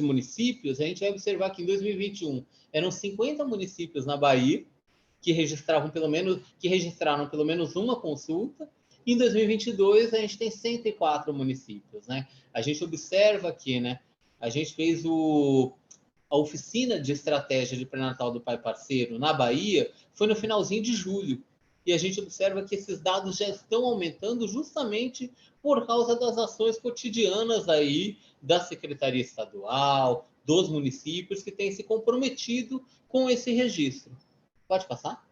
municípios, a gente vai observar que em 2021 eram 50 municípios na Bahia que registraram pelo menos uma consulta. Em 2022, a gente tem 104 municípios, né? A gente observa aqui, né? A gente fez a oficina de estratégia de pré-natal do pai parceiro na Bahia, foi no finalzinho de julho. E a gente observa que esses dados já estão aumentando justamente por causa das ações cotidianas aí da Secretaria Estadual, dos municípios que têm se comprometido com esse registro. Pode passar?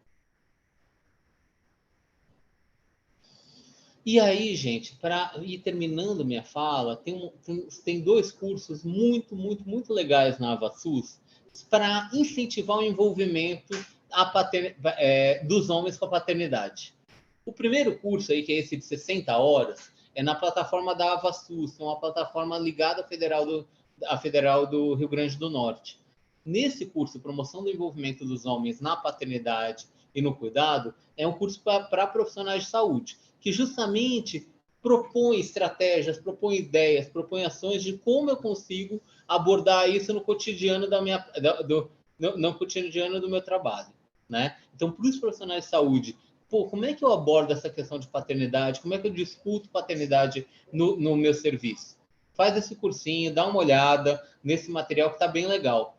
E aí, gente, para ir terminando minha fala, tem 2 cursos muito legais na AvaSUS para incentivar o envolvimento dos homens com a paternidade. O primeiro curso aí, que é esse de 60 horas, é na plataforma da AvaSUS, que é uma plataforma ligada à Federal do Rio Grande do Norte. Nesse curso, Promoção do Envolvimento dos Homens na Paternidade e no Cuidado, é um curso para profissionais de saúde, que justamente propõe estratégias, propõe ideias, propõe ações de como eu consigo abordar isso no cotidiano no cotidiano do meu trabalho, né? Então, para os profissionais de saúde, como é que eu abordo essa questão de paternidade? Como é que eu discuto paternidade no meu serviço? Faz esse cursinho, dá uma olhada nesse material que está bem legal.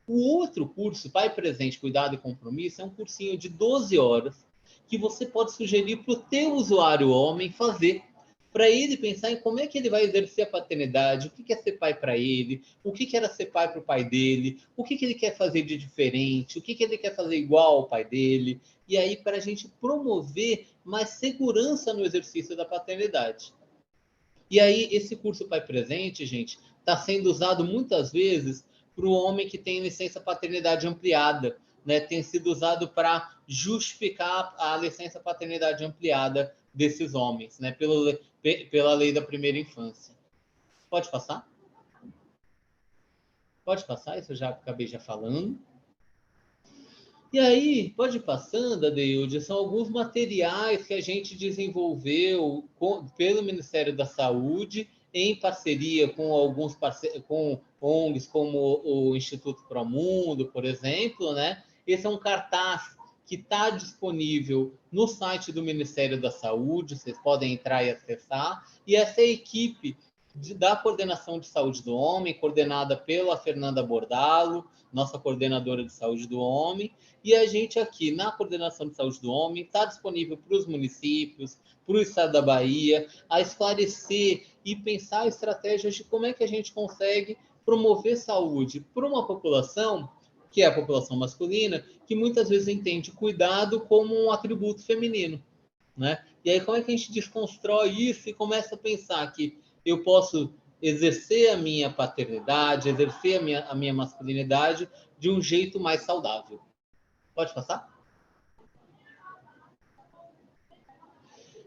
O outro curso, Pai Presente, Cuidado e Compromisso, é um cursinho de 12 horas, que você pode sugerir para o teu usuário homem fazer, para ele pensar em como é que ele vai exercer a paternidade, o que é ser pai para ele, o que era ser pai para o pai dele, o que ele quer fazer de diferente, o que ele quer fazer igual ao pai dele, e aí para a gente promover mais segurança no exercício da paternidade. E aí esse curso Pai Presente, gente, está sendo usado muitas vezes para o homem que tem licença paternidade ampliada, né? Tem sido usado para justificar a licença paternidade ampliada desses homens, né? Pela lei da primeira infância. Pode passar? Pode passar, isso eu já acabei falando. E aí, pode ir passando, Adeilde, são alguns materiais que a gente desenvolveu pelo Ministério da Saúde, em parceria com alguns com ONGs, como o Instituto Promundo, por exemplo, né? Esse é um cartaz que está disponível no site do Ministério da Saúde, vocês podem entrar e acessar, e essa é a equipe da Coordenação de Saúde do Homem, coordenada pela Fernanda Bordalo, nossa coordenadora de saúde do homem, e a gente aqui na Coordenação de Saúde do Homem está disponível para os municípios, para o estado da Bahia, a esclarecer e pensar estratégias de como é que a gente consegue promover saúde para uma população, que é a população masculina, que muitas vezes entende cuidado como um atributo feminino, né? E aí como é que a gente desconstrói isso e começa a pensar que eu posso exercer a minha paternidade, exercer a minha masculinidade de um jeito mais saudável. Pode passar?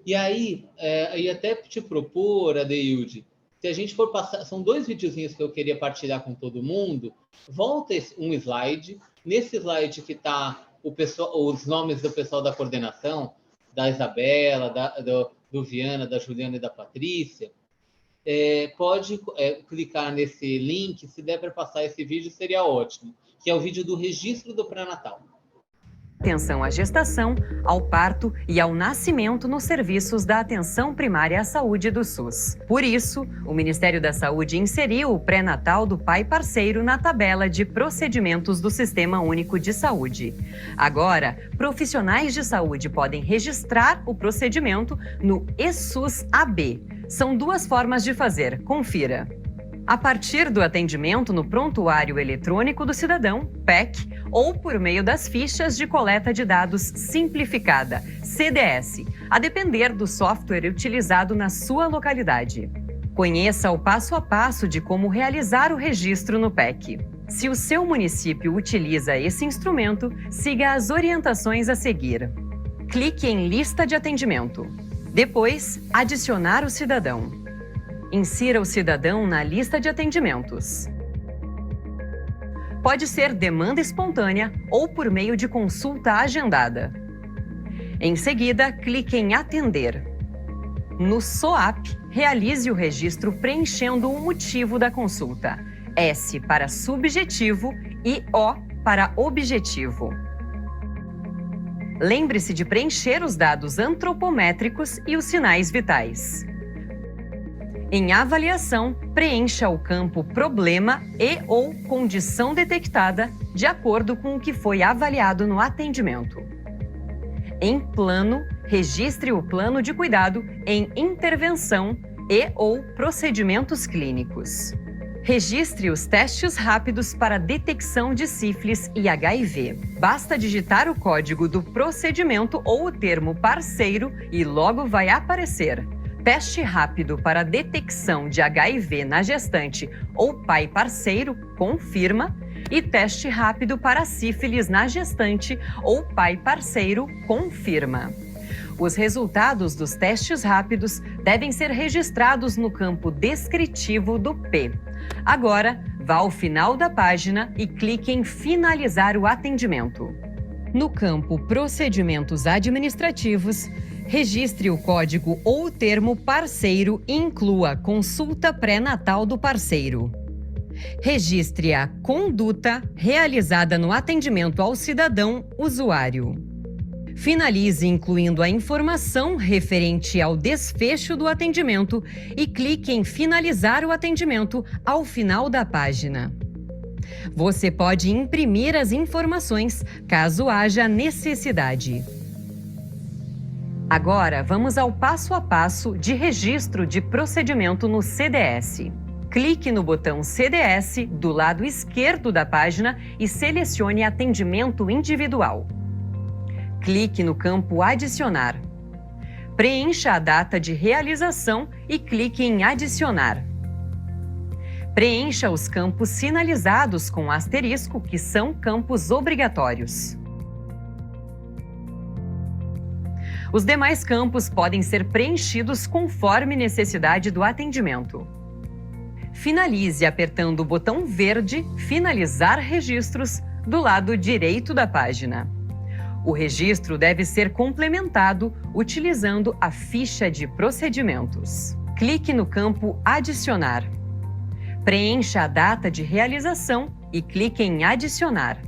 E aí, e até te propor, Adeilde, se a gente for passar, são 2 videozinhos que eu queria partilhar com todo mundo, volta um slide, nesse slide que está os nomes do pessoal da coordenação, da Isabela, do Viana, da Juliana e da Patrícia, pode clicar nesse link, se der para passar esse vídeo seria ótimo, que é o vídeo do registro do pré-natal. Atenção à gestação, ao parto e ao nascimento nos serviços da Atenção Primária à Saúde do SUS. Por isso, o Ministério da Saúde inseriu o pré-natal do pai parceiro na tabela de procedimentos do Sistema Único de Saúde. Agora, profissionais de saúde podem registrar o procedimento no eSUS-AB. São 2 formas de fazer, confira. A partir do atendimento no Prontuário Eletrônico do Cidadão, PEC, ou por meio das fichas de coleta de dados simplificada, CDS, a depender do software utilizado na sua localidade. Conheça o passo a passo de como realizar o registro no PEC. Se o seu município utiliza esse instrumento, siga as orientações a seguir. Clique em Lista de atendimento. Depois, adicionar o cidadão. Insira o cidadão na lista de atendimentos. Pode ser demanda espontânea ou por meio de consulta agendada. Em seguida, clique em Atender. No SOAP, realize o registro preenchendo o motivo da consulta. S para subjetivo e O para objetivo. Lembre-se de preencher os dados antropométricos e os sinais vitais. Em avaliação, preencha o campo problema e/ou condição detectada de acordo com o que foi avaliado no atendimento. Em plano, registre o plano de cuidado em intervenção e/ou procedimentos clínicos. Registre os testes rápidos para detecção de sífilis e HIV. Basta digitar o código do procedimento ou o termo parceiro e logo vai aparecer. Teste rápido para detecção de HIV na gestante ou pai parceiro, confirma. E teste rápido para sífilis na gestante ou pai parceiro, confirma. Os resultados dos testes rápidos devem ser registrados no campo descritivo do P. Agora, vá ao final da página e clique em Finalizar o atendimento. No campo Procedimentos Administrativos, registre o código ou o termo parceiro e inclua consulta pré-natal do parceiro. Registre a conduta realizada no atendimento ao cidadão usuário. Finalize incluindo a informação referente ao desfecho do atendimento e clique em Finalizar o atendimento ao final da página. Você pode imprimir as informações caso haja necessidade. Agora, vamos ao passo a passo de registro de procedimento no CDS. Clique no botão CDS do lado esquerdo da página e selecione Atendimento Individual. Clique no campo Adicionar. Preencha a data de realização e clique em Adicionar. Preencha os campos sinalizados com asterisco, que são campos obrigatórios. Os demais campos podem ser preenchidos conforme necessidade do atendimento. Finalize apertando o botão verde Finalizar registros do lado direito da página. O registro deve ser complementado utilizando a ficha de procedimentos. Clique no campo Adicionar. Preencha a data de realização e clique em Adicionar.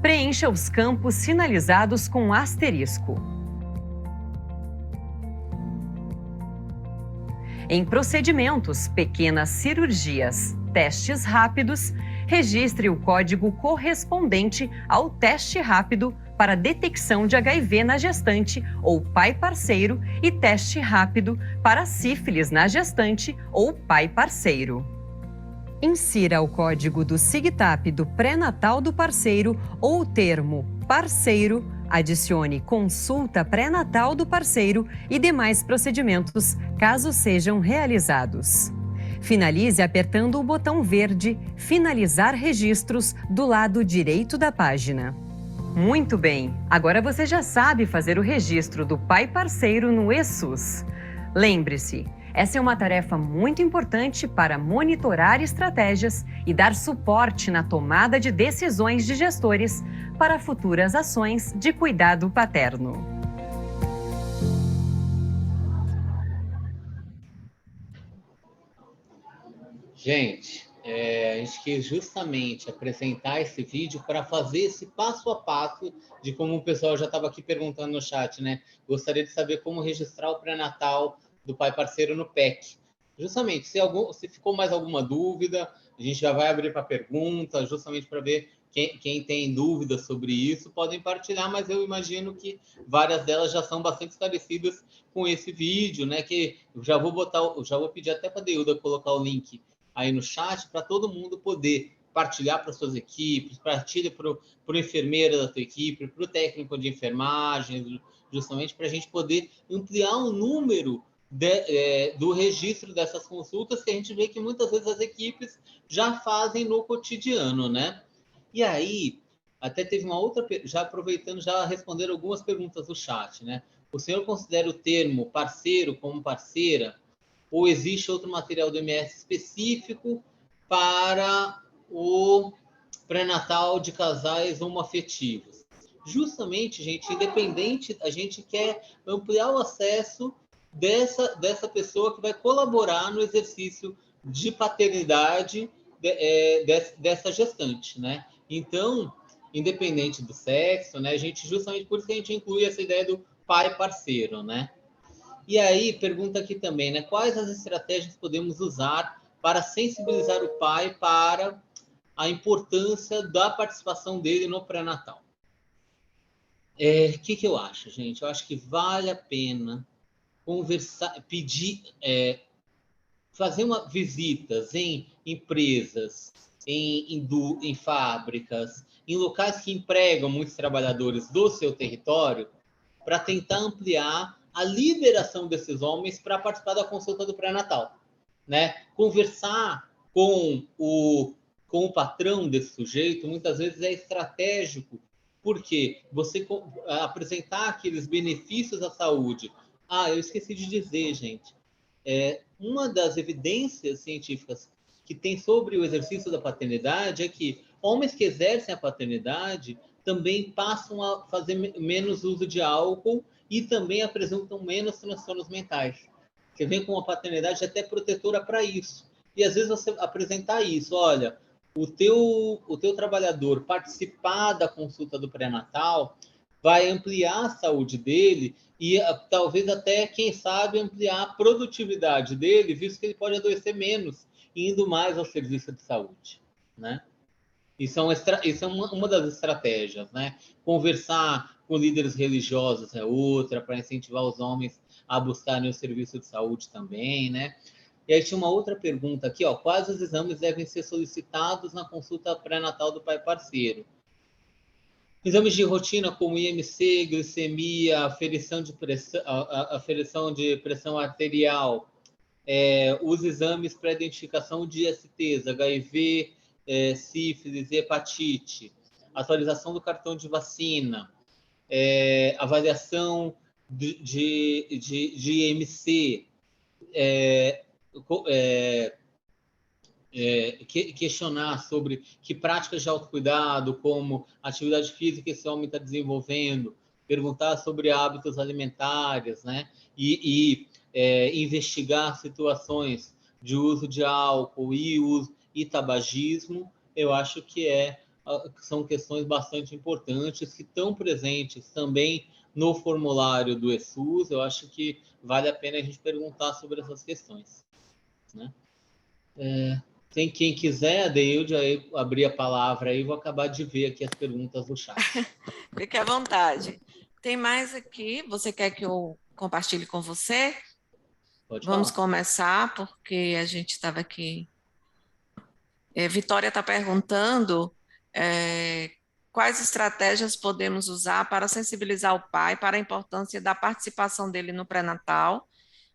Preencha os campos sinalizados com asterisco. Em procedimentos, pequenas cirurgias, testes rápidos, registre o código correspondente ao teste rápido para detecção de HIV na gestante ou pai parceiro e teste rápido para sífilis na gestante ou pai parceiro. Insira o código do SIGTAP do pré-natal do parceiro ou o termo parceiro, adicione consulta pré-natal do parceiro e demais procedimentos, caso sejam realizados. Finalize apertando o botão verde Finalizar registros do lado direito da página. Muito bem! Agora você já sabe fazer o registro do pai parceiro no eSUS. Lembre-se, essa é uma tarefa muito importante para monitorar estratégias e dar suporte na tomada de decisões de gestores para futuras ações de cuidado paterno. Gente, a gente quis justamente apresentar esse vídeo para fazer esse passo a passo de como o pessoal já estava aqui perguntando no chat, né? Gostaria de saber como registrar o pré-natal do pai parceiro no PEC. Justamente, se ficou mais alguma dúvida, a gente já vai abrir para pergunta, justamente para ver quem tem dúvidas sobre isso, podem partilhar, mas eu imagino que várias delas já são bastante esclarecidas com esse vídeo, né? Que eu já vou pedir até para a Deilda colocar o link aí no chat para todo mundo poder partilhar para suas equipes, partilha para o enfermeiro da tua equipe, para o técnico de enfermagem, justamente para a gente poder ampliar o número do registro dessas consultas, que a gente vê que muitas vezes as equipes já fazem no cotidiano, né? E aí, até teve uma outra, já aproveitando, já responder algumas perguntas do chat, né? O senhor considera o termo parceiro como parceira, ou existe outro material do MS específico para o pré-natal de casais homoafetivos? Justamente, gente, independente, a gente quer ampliar o acesso dessa pessoa que vai colaborar no exercício de paternidade dessa gestante, né? Então, independente do sexo, né? A gente, justamente por isso que a gente inclui essa ideia do pai parceiro, né? E aí, pergunta aqui também, né? Quais as estratégias podemos usar para sensibilizar o pai para a importância da participação dele no pré-natal? Que eu acho, gente? Eu acho que vale a pena conversar, pedir, fazer visitas em empresas, em fábricas, em locais que empregam muitos trabalhadores do seu território, para tentar ampliar a liberação desses homens para participar da consulta do pré-natal, né? Conversar com o patrão desse sujeito muitas vezes é estratégico, porque você apresentar aqueles benefícios à saúde. Eu esqueci de dizer, gente, uma das evidências científicas que tem sobre o exercício da paternidade é que homens que exercem a paternidade também passam a fazer menos uso de álcool e também apresentam menos transtornos mentais. Você vê como a paternidade é até protetora para isso. E às vezes você apresentar isso, olha, o teu trabalhador participar da consulta do pré-natal vai ampliar a saúde dele e talvez até, quem sabe, ampliar a produtividade dele, visto que ele pode adoecer menos, indo mais ao serviço de saúde, né? Isso é uma das estratégias, né? Conversar com líderes religiosos é outra, para incentivar os homens a buscarem o serviço de saúde também, né? E aí tinha uma outra pergunta aqui, ó. Quais os exames devem ser solicitados na consulta pré-natal do pai parceiro? Exames de rotina como IMC, glicemia, aferição de pressão arterial, os exames para identificação de ISTs, HIV, sífilis e hepatite, atualização do cartão de vacina, avaliação de IMC, questionar sobre que práticas de autocuidado, como atividade física esse homem está desenvolvendo, perguntar sobre hábitos alimentares, né? E investigar situações de uso de álcool e tabagismo, eu acho que são questões bastante importantes que estão presentes também no formulário do ESUS. Eu acho que vale a pena a gente perguntar sobre essas questões, né? Tem quem quiser, Adeilde, aí abrir a palavra aí, vou acabar de ver aqui as perguntas do chat. Fique à vontade. Tem mais aqui, você quer que eu compartilhe com você? Pode Vamos falar. começar, porque a gente estava aqui. Vitória está perguntando quais estratégias podemos usar para sensibilizar o pai para a importância da participação dele no pré-natal.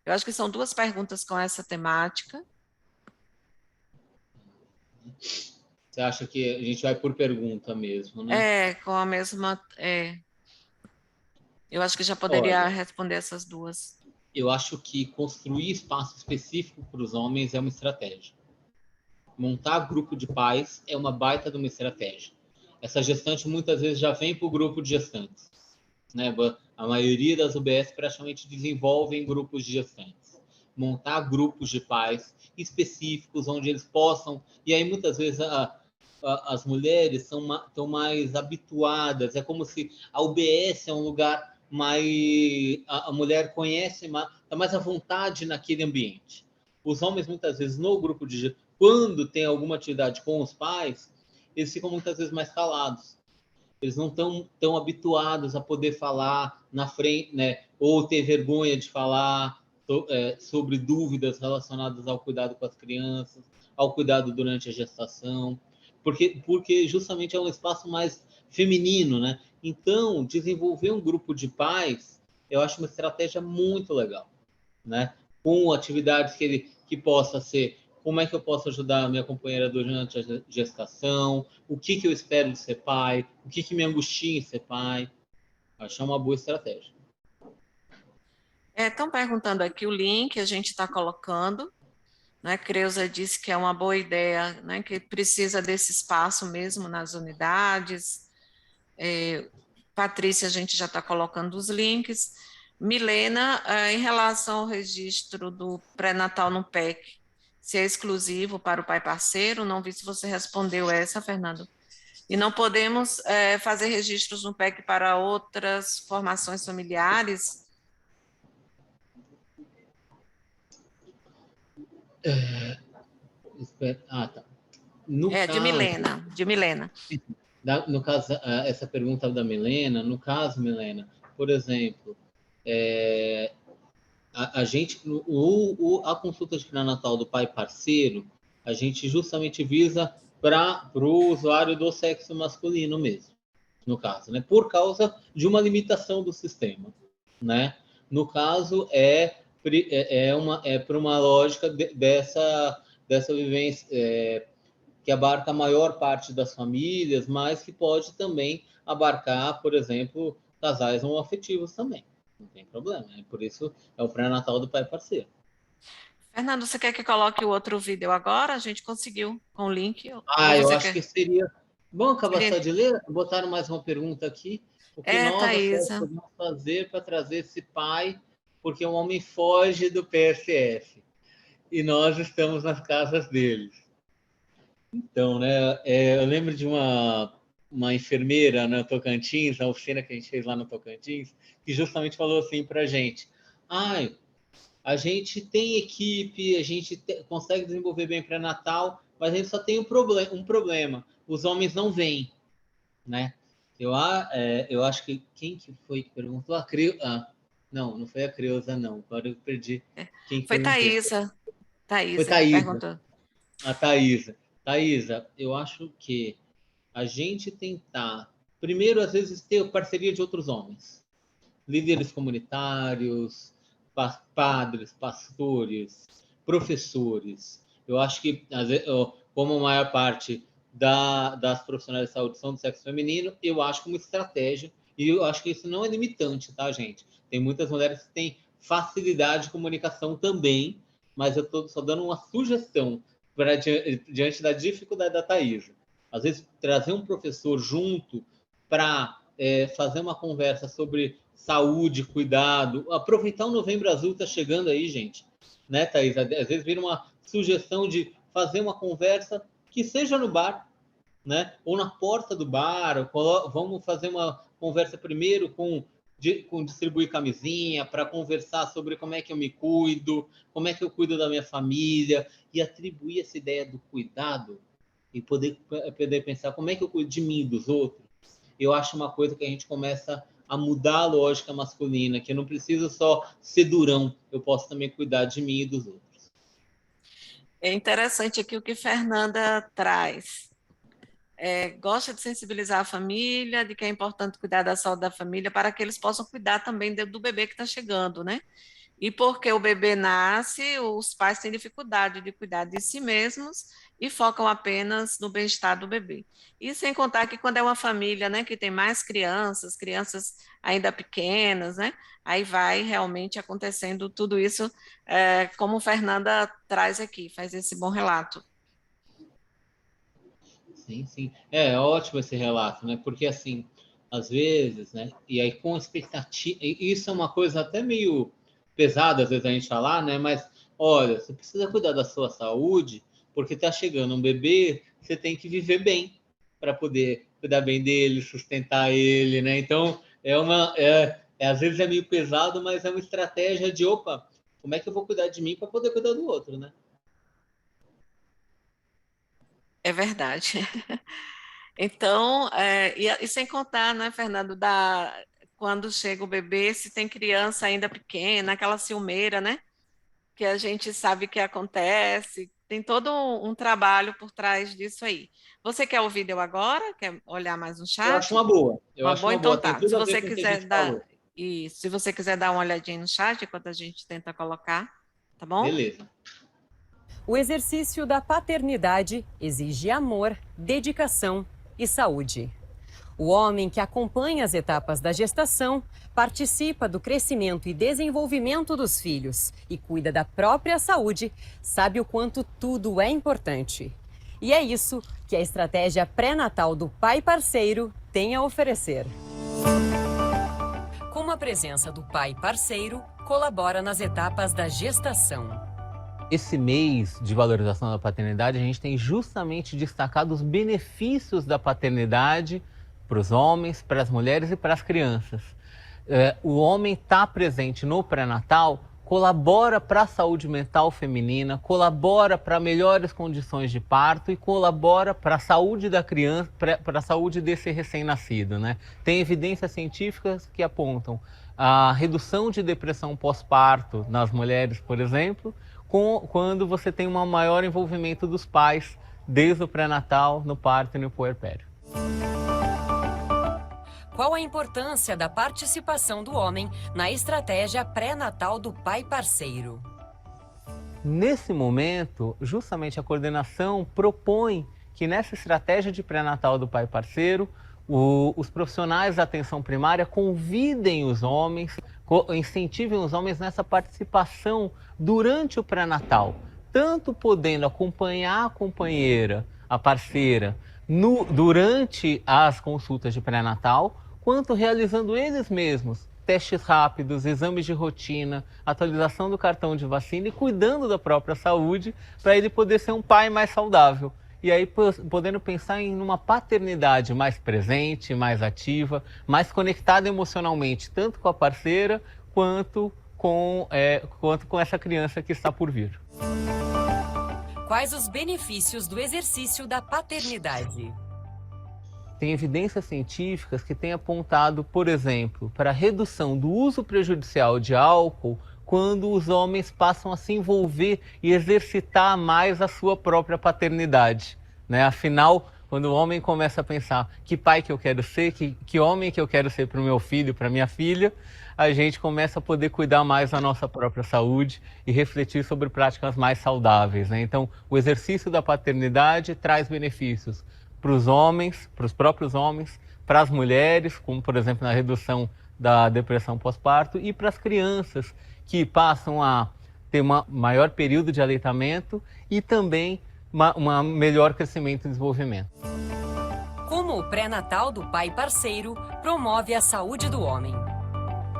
Eu acho que são duas perguntas com essa temática. Você acha que a gente vai por pergunta mesmo, né? Com a mesma. Eu acho que já poderia Olha, responder essas duas. eu acho que construir espaço específico para os homens é uma estratégia. Montar grupo de pais é uma baita de uma estratégia. Essa gestante muitas vezes já vem para o grupo de gestantes, né? A maioria das UBS praticamente desenvolvem grupos de gestantes. Montar grupos de pais específicos onde eles possam... E aí muitas vezes as mulheres estão mais habituadas. É como se a UBS é um lugar mais... A mulher conhece, está mais à vontade naquele ambiente. Os homens muitas vezes no grupo de... Quando tem alguma atividade com os pais, eles ficam muitas vezes mais calados. Eles não estão tão habituados a poder falar na frente, né? Ou ter vergonha de falar sobre dúvidas relacionadas ao cuidado com as crianças, ao cuidado durante a gestação. porque justamente é um espaço mais feminino, né? Então, desenvolver um grupo de pais, eu acho uma estratégia muito legal, né? Com atividades que possa ser como é que eu posso ajudar a minha companheira durante a gestação, o que eu espero de ser pai, o que me angustia em ser pai. Acho uma boa estratégia. Estão perguntando aqui o link, a gente está colocando, né? Creuza disse que é uma boa ideia, né? Que precisa desse espaço mesmo nas unidades. Patrícia, a gente já está colocando os links. Milena, em relação ao registro do pré-natal no PEC, se é exclusivo para o pai parceiro, não vi se você respondeu essa, Fernando. E não podemos fazer registros no PEC para outras formações familiares? Tá. No caso, De Milena. no caso, essa pergunta da Milena, no caso, Milena, por exemplo, a gente, a consulta de pré-natal do pai parceiro, a gente justamente visa para o usuário do sexo masculino mesmo, no caso, né? Por causa de uma limitação do sistema, né? No caso, por uma lógica dessa vivência, que abarca a maior parte das famílias, mas que pode também abarcar, por exemplo, casais homoafetivos também. Não tem problema. Por isso é o pré-natal do pai parceiro. Fernando, você quer que coloque o outro vídeo agora? A gente conseguiu com o link. Ou Eu você acho quer? que seria bom acabar Seria... só de ler. Botaram mais uma pergunta aqui. O que nós, Thaisa. podemos fazer para trazer esse pai, porque o homem foge do PSF e nós estamos nas casas deles. Então, né, eu lembro de uma enfermeira no Tocantins, na oficina que a gente fez lá no Tocantins, que justamente falou assim para a gente: a gente tem equipe, a gente consegue desenvolver bem pré-natal, mas a gente só tem um problema: os homens não vêm, né? Eu acho que quem que foi que perguntou? Não foi a Creuza, não. Agora eu perdi quem Foi perguntou. Foi Thaisa que Thaisa. perguntou. A Thaisa. Thaisa, eu acho que a gente tentar, primeiro, às vezes, ter parceria de outros homens, líderes comunitários, padres, pastores, professores. Eu acho que, como a maior parte das profissionais de saúde são do sexo feminino, eu acho que uma estratégia, e eu acho que isso não é limitante, tá, gente? Tem muitas mulheres que têm facilidade de comunicação também, mas eu estou só dando uma sugestão diante da dificuldade da Thaisa. Às vezes, trazer um professor junto para fazer uma conversa sobre saúde, cuidado, aproveitar o Novembro Azul está chegando aí, gente, né, Thaís? Às vezes vira uma sugestão de fazer uma conversa que seja no bar, né, ou na porta do bar, vamos fazer uma conversa primeiro com distribuir camisinha, para conversar sobre como é que eu me cuido, como é que eu cuido da minha família, e atribuir essa ideia do cuidado e poder pensar como é que eu cuido de mim e dos outros. Eu acho uma coisa que a gente começa a mudar a lógica masculina, que eu não preciso só ser durão, eu posso também cuidar de mim e dos outros. É interessante aqui o que Fernanda traz. Gosta de sensibilizar a família, de que é importante cuidar da saúde da família, para que eles possam cuidar também do bebê que está chegando, né? E porque o bebê nasce, os pais têm dificuldade de cuidar de si mesmos e focam apenas no bem-estar do bebê. E sem contar que quando é uma família, né, que tem mais crianças, crianças ainda pequenas, né, aí vai realmente acontecendo tudo isso, como Fernanda traz aqui, faz esse bom relato. Sim, sim. É ótimo esse relato, né? Porque assim, às vezes, né? E aí com expectativa, isso é uma coisa até meio pesada às vezes a gente falar, né? Mas olha, você precisa cuidar da sua saúde, porque tá chegando um bebê, você tem que viver bem para poder cuidar bem dele, sustentar ele, né? Então às vezes é meio pesado, mas é uma estratégia de opa, como é que eu vou cuidar de mim para poder cuidar do outro, né? É verdade. Então, e sem contar, né, Fernando, quando chega o bebê, se tem criança ainda pequena, aquela ciumeira, né? Que a gente sabe que acontece tem todo um trabalho por trás disso aí. Você quer o vídeo agora? Quer olhar mais no Eu acho chat? uma boa. Eu Uma acho boa, uma então boa. Tem tá. Se tudo a ver você com o que a quiser gente dar, falou. e se você quiser dar uma olhadinha no chat enquanto a gente tenta colocar, tá bom? Beleza. O exercício da paternidade exige amor, dedicação e saúde. O homem que acompanha as etapas da gestação participa do crescimento e desenvolvimento dos filhos e cuida da própria saúde, sabe o quanto tudo é importante. E é isso que a estratégia pré-natal do Pai Parceiro tem a oferecer. Como a presença do pai parceiro colabora nas etapas da gestação. Esse mês de valorização da paternidade, a gente tem justamente destacado os benefícios da paternidade para os homens, para as mulheres e para as crianças. O homem está presente no pré-natal, colabora para a saúde mental feminina, colabora para melhores condições de parto e colabora para a saúde da criança, para a saúde desse recém-nascido, né? Tem evidências científicas que apontam a redução de depressão pós-parto nas mulheres, por exemplo, quando você tem um maior envolvimento dos pais desde o pré-natal, no parto e no puerpério. Qual a importância da participação do homem na estratégia pré-natal do pai parceiro? Nesse momento, justamente a coordenação propõe que nessa estratégia de pré-natal do pai parceiro, os profissionais da atenção primária convidem os homens, incentivem os homens nessa participação durante o pré-natal, tanto podendo acompanhar a companheira, a parceira, durante as consultas de pré-natal, quanto realizando eles mesmos testes rápidos, exames de rotina, atualização do cartão de vacina e cuidando da própria saúde para ele poder ser um pai mais saudável. E aí podendo pensar em uma paternidade mais presente, mais ativa, mais conectada emocionalmente, tanto com a parceira quanto com essa criança que está por vir. Quais os benefícios do exercício da paternidade? Tem evidências científicas que têm apontado, por exemplo, para a redução do uso prejudicial de álcool quando os homens passam a se envolver e exercitar mais a sua própria paternidade, né? Afinal, quando o homem começa a pensar que pai que eu quero ser, que homem que eu quero ser para o meu filho, para a minha filha, a gente começa a poder cuidar mais da nossa própria saúde e refletir sobre práticas mais saudáveis, né? Então, o exercício da paternidade traz benefícios para os homens, para os próprios homens, para as mulheres, como por exemplo na redução da depressão pós-parto, e para as crianças que passam a ter um maior período de aleitamento e também um melhor crescimento e desenvolvimento. Como o pré-natal do pai parceiro promove a saúde do homem?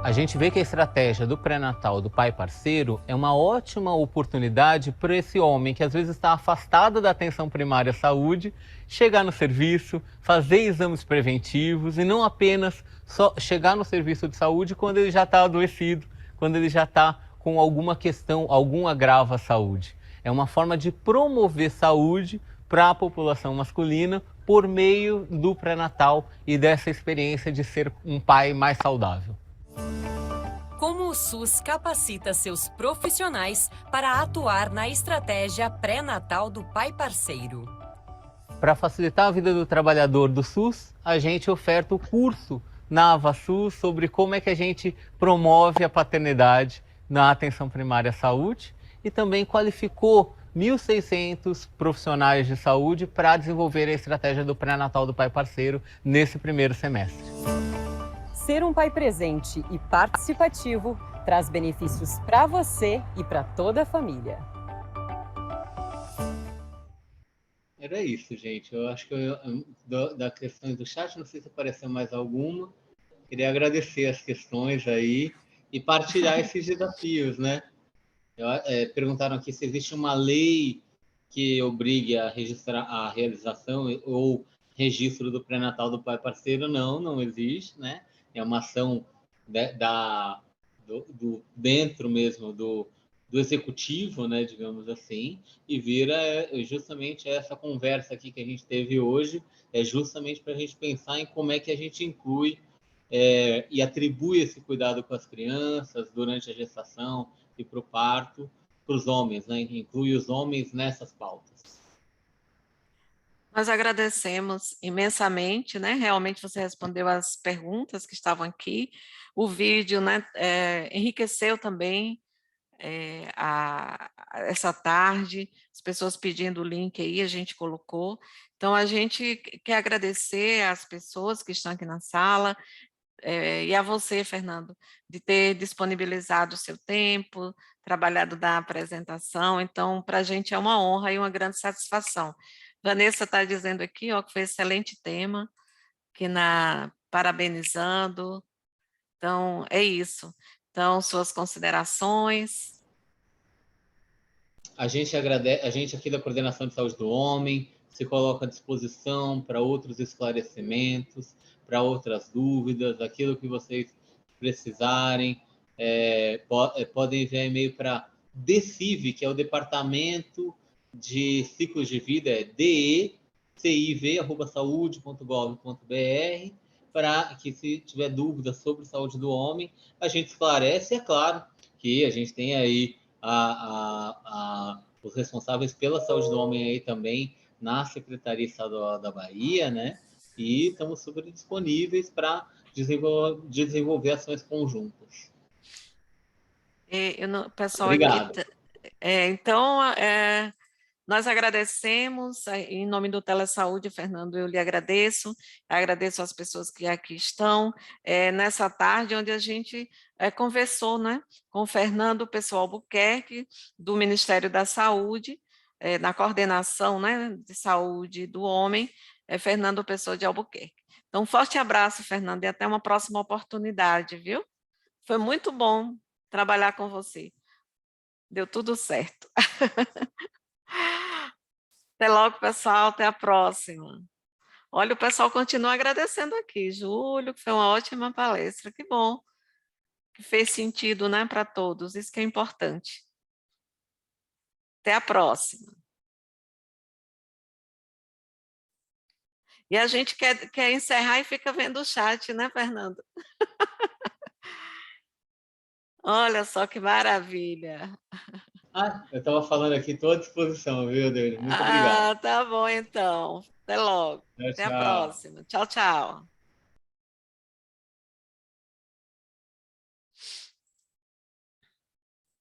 A gente vê que a estratégia do pré-natal do pai parceiro é uma ótima oportunidade para esse homem que às vezes está afastado da atenção primária à saúde, chegar no serviço, fazer exames preventivos e não apenas só chegar no serviço de saúde quando ele já está adoecido, quando ele já está com alguma questão, algum agravo à saúde. É uma forma de promover saúde para a população masculina por meio do pré-natal e dessa experiência de ser um pai mais saudável. Como o SUS capacita seus profissionais para atuar na estratégia pré-natal do pai parceiro? Para facilitar a vida do trabalhador do SUS, a gente oferta o curso na AvaSUS sobre como é que a gente promove a paternidade na atenção primária à saúde e também qualificou 1.600 profissionais de saúde para desenvolver a estratégia do pré-natal do pai parceiro nesse primeiro semestre. Ser um pai presente e participativo traz benefícios para você e para toda a família. Era isso, gente. Eu acho que da questões do chat, não sei se apareceu mais alguma. Queria agradecer as questões aí e partilhar esses desafios, né? Perguntaram aqui se existe uma lei que obrigue a registrar a realização ou registro do pré-natal do pai parceiro. Não existe, né? É uma ação dentro mesmo do executivo, né, digamos assim, e vira justamente essa conversa aqui que a gente teve hoje, é justamente para a gente pensar em como é que a gente inclui e atribui esse cuidado com as crianças durante a gestação e para o parto para os homens, né? Inclui os homens nessas pautas. Nós agradecemos imensamente, né? Realmente você respondeu as perguntas que estavam aqui. O vídeo, né, enriqueceu também essa tarde, as pessoas pedindo o link aí, a gente colocou. Então, a gente quer agradecer às pessoas que estão aqui na sala, e a você, Fernando, de ter disponibilizado o seu tempo, trabalhado na apresentação. Então, para a gente é uma honra e uma grande satisfação. Vanessa está dizendo aqui, ó, que foi excelente tema, parabenizando. Então, é isso. Então, suas considerações. A gente agradece, a gente aqui da Coordenação de Saúde do Homem se coloca à disposição para outros esclarecimentos, para outras dúvidas, aquilo que vocês precisarem. Podem enviar e-mail para DECIV, que é o Departamento de Ciclos de Vida, é deciv@saude.gov.br, para que, se tiver dúvidas sobre saúde do homem, a gente esclarece. É claro que a gente tem aí os responsáveis pela saúde do homem aí também na Secretaria Estadual da Bahia, né? E estamos super disponíveis para desenvolver ações conjuntas. Pessoal, Obrigado. aqui, então, nós agradecemos, em nome do Telesaúde, Fernando, eu lhe agradeço às pessoas que aqui estão, nessa tarde, onde a gente conversou, né, com o Fernando Pessoa Albuquerque, do Ministério da Saúde, na coordenação, né, de saúde do homem, Fernando Pessoa de Albuquerque. Então, um forte abraço, Fernando, e até uma próxima oportunidade, viu? Foi muito bom trabalhar com você. Deu tudo certo. Até logo, pessoal. Até a próxima. Olha, o pessoal continua agradecendo aqui. Júlio, que foi uma ótima palestra. Que bom. Que fez sentido, né, para todos. Isso que é importante. Até a próxima. E a gente quer encerrar e fica vendo o chat, né, Fernando? Olha só que maravilha. Eu estava falando aqui, estou à disposição, viu, Deus? Muito obrigado. Tá bom, então. Até logo. Tchau, Até a tchau. próxima. Tchau, tchau.